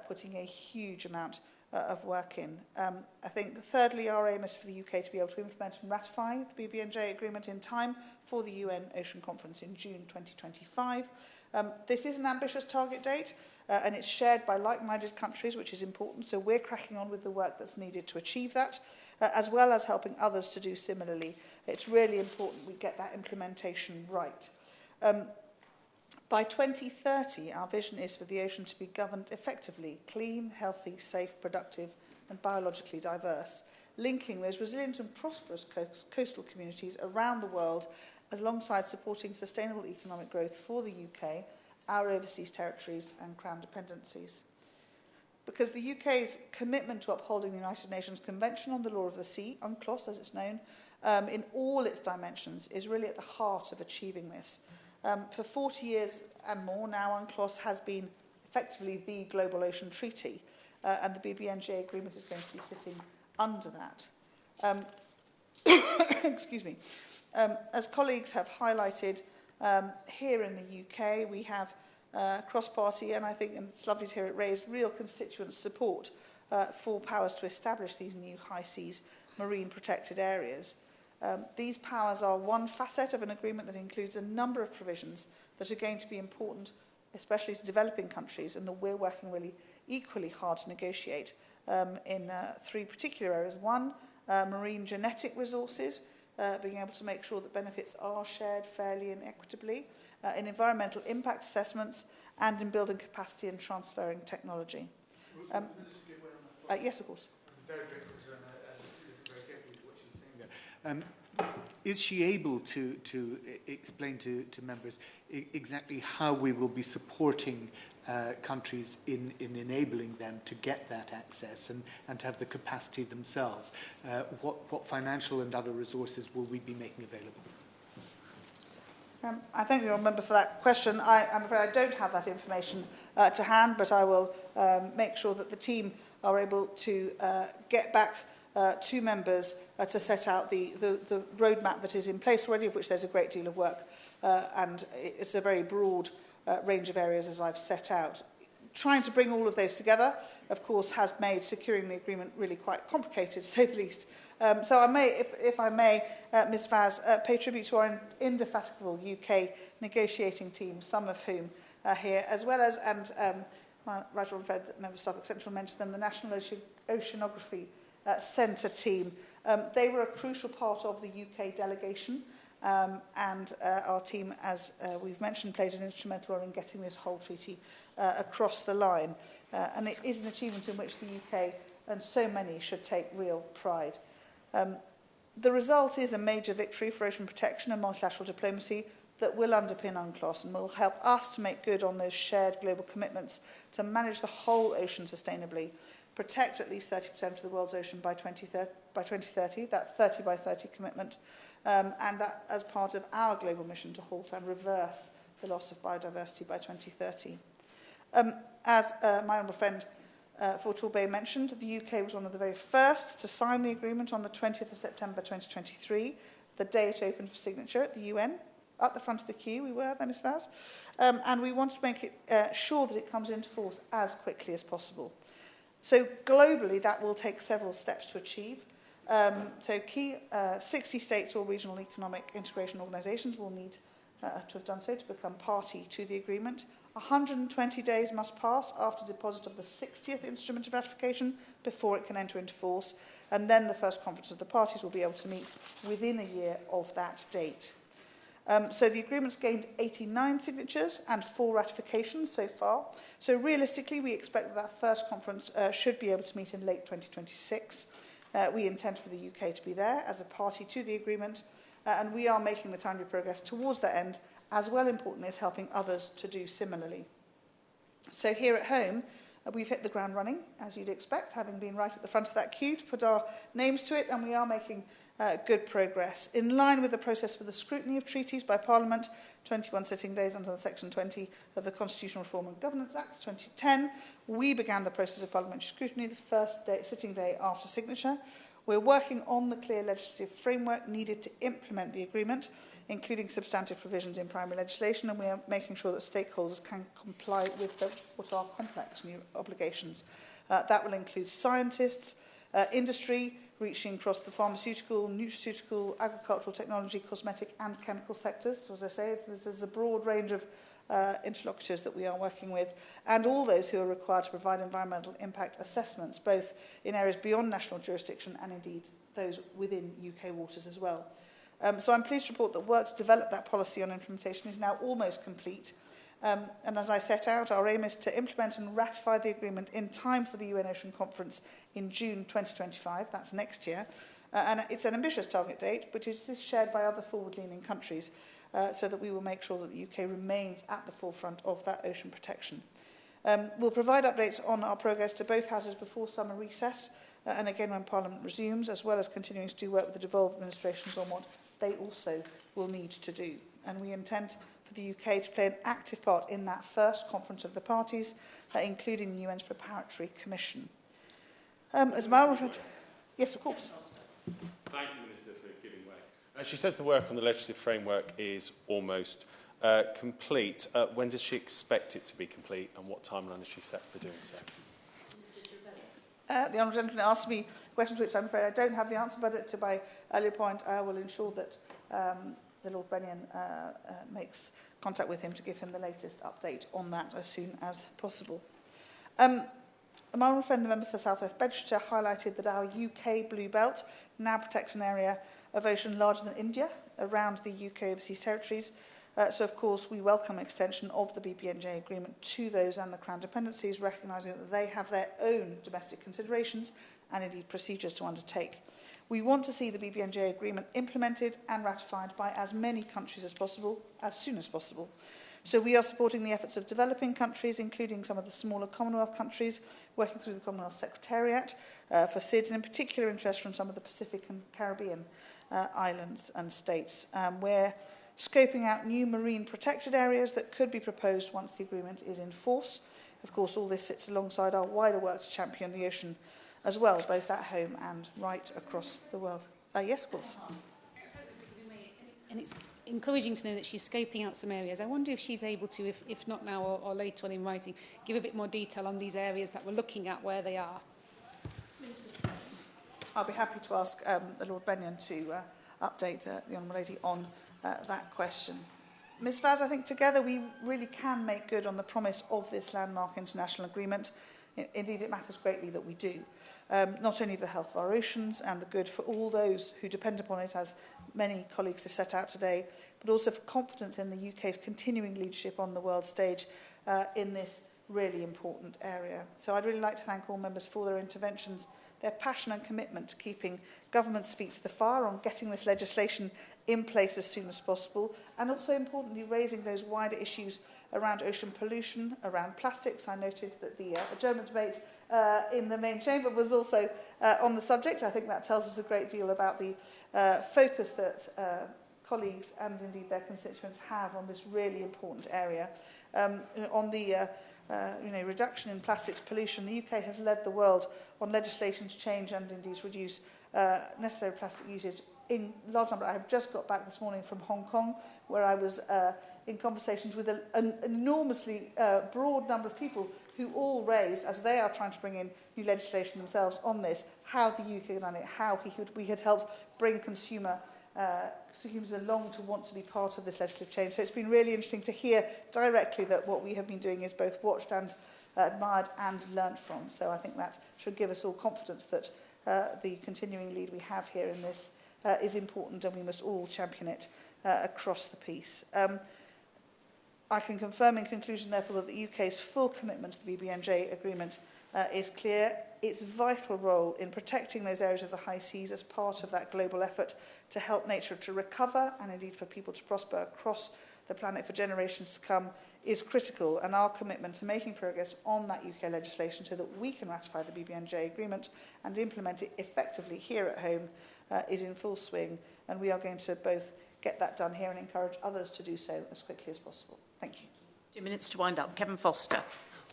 putting a huge amount of work in. I think, thirdly, our aim is for the UK to be able to implement and ratify the BBNJ agreement in time for the UN Ocean Conference in June 2025. This is an ambitious target date, and it's shared by like-minded countries, which is important. So we're cracking on with the work that's needed to achieve that, as well as helping others to do similarly. It's really important we get that implementation right. By 2030, our vision is for the ocean to be governed effectively, clean, healthy, safe, productive, and biologically diverse, linking those resilient and prosperous coastal communities around the world, alongside supporting sustainable economic growth for the UK, our overseas territories and Crown dependencies. Because the UK's commitment to upholding the United Nations Convention on the Law of the Sea, UNCLOS as it's known, in all its dimensions, is really at the heart of achieving this. For 40 years and more now, UNCLOS has been effectively the Global Ocean Treaty, and the BBNJ agreement is going to be sitting under that. Excuse me. As colleagues have highlighted, here in the UK, we have cross-party, and I think, and it's lovely to hear it raised, real constituent support for powers to establish these new high seas marine protected areas. These powers are one facet of an agreement that includes a number of provisions that are going to be important, especially to developing countries, and that we're working really equally hard to negotiate in 3 particular areas. One, marine genetic resources, being able to make sure that benefits are shared fairly and equitably, in environmental impact assessments, and in building capacity and transferring technology. Yes, of course. I'm very grateful to her, and listen very carefully to what she's saying there. Is she able to explain to members exactly how we will be supporting countries in enabling them to get that access and to have the capacity themselves? What financial and other resources will we be making available? I thank you, member, for that question. I'm afraid I don't have that information to hand, but I will make sure that the team are able to get back to members to set out the roadmap that is in place already, of which there's a great deal of work, and it's a very broad range of areas, as I've set out. Trying to bring all of those together, of course, has made securing the agreement really quite complicated, to say the least. So I may, if I may, Ms Vaz, pay tribute to our indefatigable UK negotiating team, some of whom are here, as well as, and my right honourable friend, Member of Suffolk Central mentioned them, the National Oceanography Centre team. They were a crucial part of the UK delegation, and our team, as we've mentioned, played an instrumental role in getting this whole treaty across the line. And it is an achievement in which the UK and so many should take real pride. The result is a major victory for ocean protection and multilateral diplomacy that will underpin UNCLOS and will help us to make good on those shared global commitments to manage the whole ocean sustainably, protect at least 30% of the world's ocean by 2030, that 30 by 30 commitment, and that as part of our global mission to halt and reverse the loss of biodiversity by 2030. As my honourable friend Torbay mentioned, the UK was one of the very first to sign the agreement on the 20th of September 2023, the day it opened for signature at the UN. At the front of the queue we were there, Ms Vaz, and we wanted to make it sure that it comes into force as quickly as possible. So globally, that will take several steps to achieve. So key 60 states or regional economic integration organisations will need to have done so to become party to the agreement. 120 days must pass after deposit of the 60th instrument of ratification before it can enter into force, and then the first conference of the parties will be able to meet within a year of that date. So the agreement's gained 89 signatures and 4 ratifications so far. So realistically, we expect that first conference should be able to meet in late 2026. We intend for the UK to be there as a party to the agreement, and we are making the timely progress towards that end, as well importantly as helping others to do similarly. So here at home, we've hit the ground running, as you'd expect, having been right at the front of that queue to put our names to it, and we are making good progress. In line with the process for the scrutiny of treaties by Parliament, 21 sitting days under Section 20 of the Constitutional Reform and Governance Act 2010, we began the process of parliamentary scrutiny the first sitting day after signature. We're working on the clear legislative framework needed to implement the agreement, including substantive provisions in primary legislation, and we are making sure that stakeholders can comply with what are complex new obligations. That will include scientists, industry, reaching across the pharmaceutical, nutraceutical, agricultural, technology, cosmetic and chemical sectors. So as I say, there's a broad range of interlocutors that we are working with, and all those who are required to provide environmental impact assessments, both in areas beyond national jurisdiction and indeed those within UK waters as well. So I'm pleased to report that work to develop that policy on implementation is now almost complete. And as I set out, our aim is to implement and ratify the agreement in time for the UN Ocean Conference in June 2025, that's next year. And it's an ambitious target date, but it is shared by other forward-leaning countries, so that we will make sure that the UK remains at the forefront of that ocean protection. We'll provide updates on our progress to both houses before summer recess, and again when Parliament resumes, as well as continuing to do work with the devolved administrations on what they also will need to do. And we intend for the UK to play an active part in that first conference of the parties, including the UN's Preparatory Commission. As Mal, yes, of course. Thank you, Minister, for giving way. She says the work on the legislative framework is almost complete. When does she expect it to be complete, and what timeline has she set for doing so? The Honourable Gentleman asked me questions which I'm afraid I don't have the answer, but to my earlier point, I will ensure that the Lord Bennion makes contact with him to give him the latest update on that as soon as possible. My honourable friend, the member for South West Bedfordshire, highlighted that our UK Blue Belt now protects an area of ocean larger than India around the UK overseas territories. So, of course, we welcome extension of the BBNJ agreement to those and the Crown dependencies, recognising that they have their own domestic considerations and indeed procedures to undertake. We want to see the BBNJ agreement implemented and ratified by as many countries as possible, as soon as possible. So we are supporting the efforts of developing countries, including some of the smaller Commonwealth countries, working through the Commonwealth Secretariat for SIDS, and in particular interest from some of the Pacific and Caribbean islands and states. We're scoping out new marine protected areas that could be proposed once the agreement is in force. Of course, all this sits alongside our wider work to champion the ocean as well, both at home and right across the world. Yes, of course. And it's encouraging to know that she's scoping out some areas. I wonder if she's able to, if not now or later on in writing, give a bit more detail on these areas that we're looking at, where they are. I'll be happy to ask the Lord Bennion to update the Honourable Lady on that question. Ms Vaz, I think together we really can make good on the promise of this landmark international agreement. Indeed, it matters greatly that we do. Not only the health of our oceans and the good for all those who depend upon it, as many colleagues have set out today, but also for confidence in the UK's continuing leadership on the world stage in this really important area. So I'd really like to thank all members for their interventions, their passion and commitment to keeping government's feet to the fire on getting this legislation in place as soon as possible, and also importantly raising those wider issues around ocean pollution, around plastics. I noted that the adjournment debate in the main chamber was also on the subject. I think that tells us a great deal about the focus that colleagues and indeed their constituents have on this really important area. On the reduction in plastics pollution, the UK has led the world on legislation to change and indeed reduce necessary plastic usage in large number. I have just got back this morning from Hong Kong, where I was in conversations with an enormously broad number of people who all raised, as they are trying to bring in new legislation themselves on this, how the UK had done it, how we had helped bring consumer consumers long to want to be part of this legislative change. So it's been really interesting to hear directly that what we have been doing is both watched and admired and learnt from. So I think that should give us all confidence that the continuing lead we have here in this is important, and we must all champion it across the piece. I can confirm in conclusion, therefore, that the UK's full commitment to the BBNJ agreement is clear. Its vital role in protecting those areas of the high seas as part of that global effort to help nature to recover and indeed for people to prosper across the planet for generations to come is critical, and our commitment to making progress on that UK legislation so that we can ratify the BBNJ agreement and implement it effectively here at home is in full swing, and we are going to both get that done here and encourage others to do so as quickly as possible. Thank you. 2 minutes to wind up. Kevin Foster.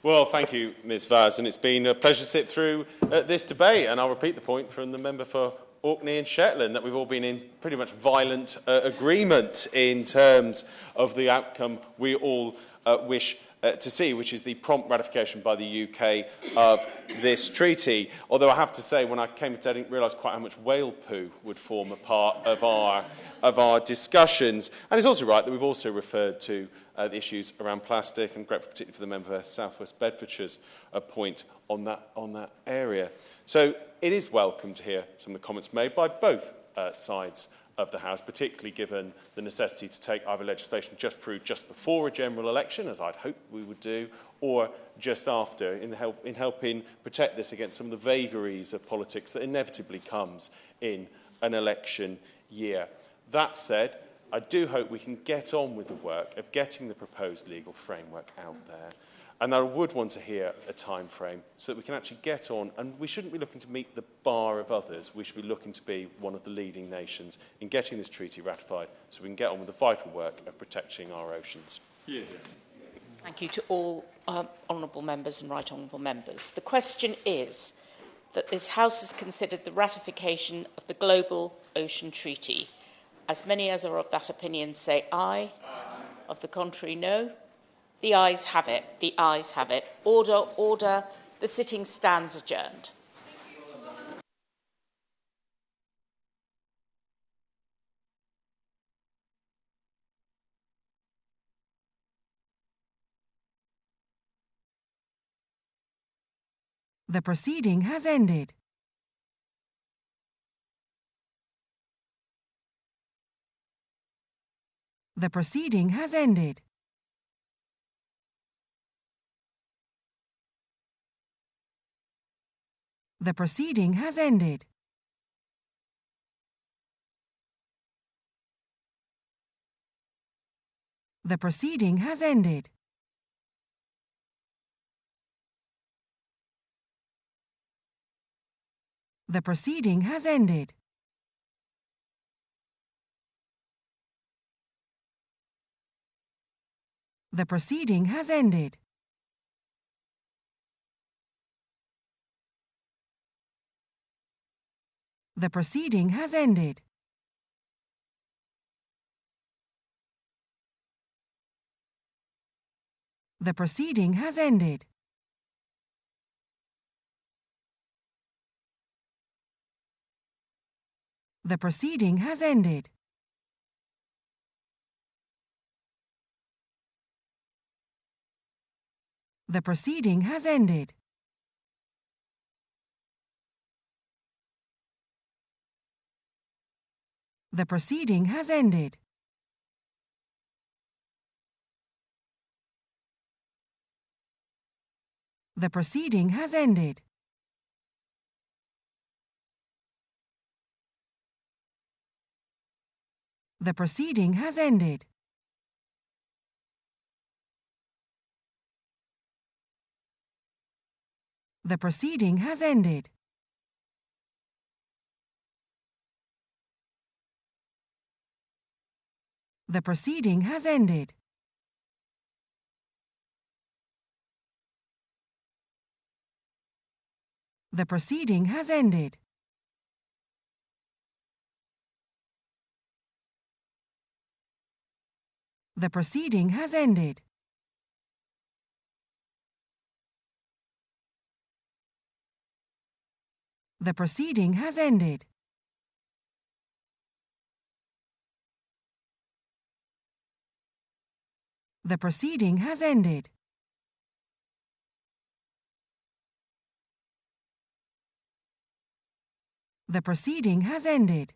Well, thank you, Ms Vaz, and it's been a pleasure to sit through this debate, and I'll repeat the point from the member for Orkney and Shetland that we've all been in pretty much violent agreement in terms of the outcome we all wish to see, which is the prompt ratification by the UK of this treaty. Although I have to say, when I came to, I didn't realise quite how much whale poo would form a part of our discussions. And it's also right that we've also referred to the issues around plastic, and grateful particularly for the member for South West Bedfordshire's point on that area. So it is welcome to hear some of the comments made by both sides of the House, particularly given the necessity to take either legislation just before a general election, as I'd hope we would do, or just after, in helping protect this against some of the vagaries of politics that inevitably comes in an election year. That said, I do hope we can get on with the work of getting the proposed legal framework out there. And I would want to hear a time frame so that we can actually get on, and we shouldn't be looking to meet the bar of others. We should be looking to be one of the leading nations in getting this treaty ratified so we can get on with the vital work of protecting our oceans. Yeah. Thank you to all honourable members and right honourable members. The question is that this House has considered the ratification of the Global Ocean Treaty. As many as are of that opinion say aye. Aye. Of the contrary, no. The ayes have it. The ayes have it. Order, order. The sitting stands adjourned. The proceeding has ended. The proceeding has ended. The proceeding has ended. The proceeding has ended. The proceeding has ended. The proceeding has ended. The proceeding has ended. The proceeding has ended. The proceeding has ended. The proceeding has ended. The proceeding has ended. The proceeding has ended. The proceeding has ended. The proceeding has ended. The proceeding has ended. The proceeding has ended. The proceeding has ended. The proceeding has ended. The proceeding has ended. The proceeding has ended.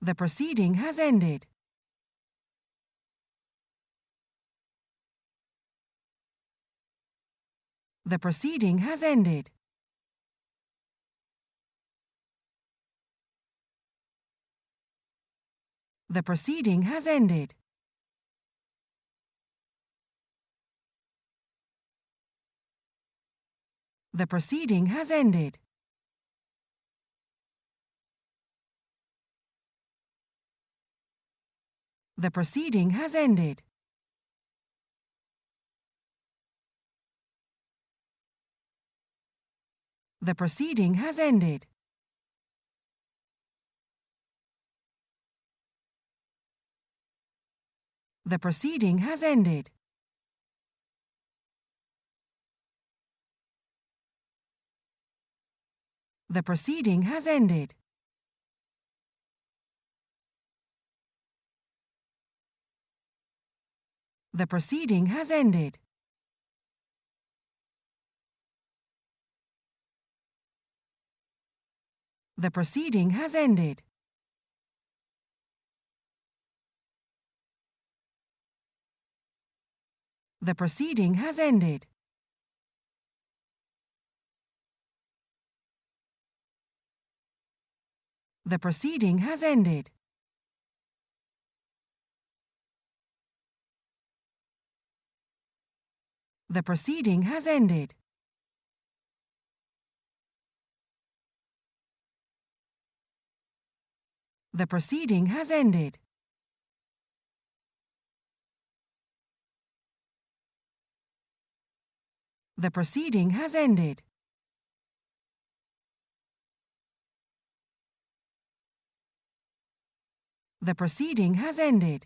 The proceeding has ended. The proceeding has ended. The proceeding has ended. The proceeding has ended. The proceeding has ended. The proceeding has ended. The proceeding has ended. The proceeding has ended. The proceeding has ended. The proceeding has ended. The proceeding has ended. The proceeding has ended. The proceeding has ended. The proceeding has ended. The proceeding has ended. The proceeding has ended.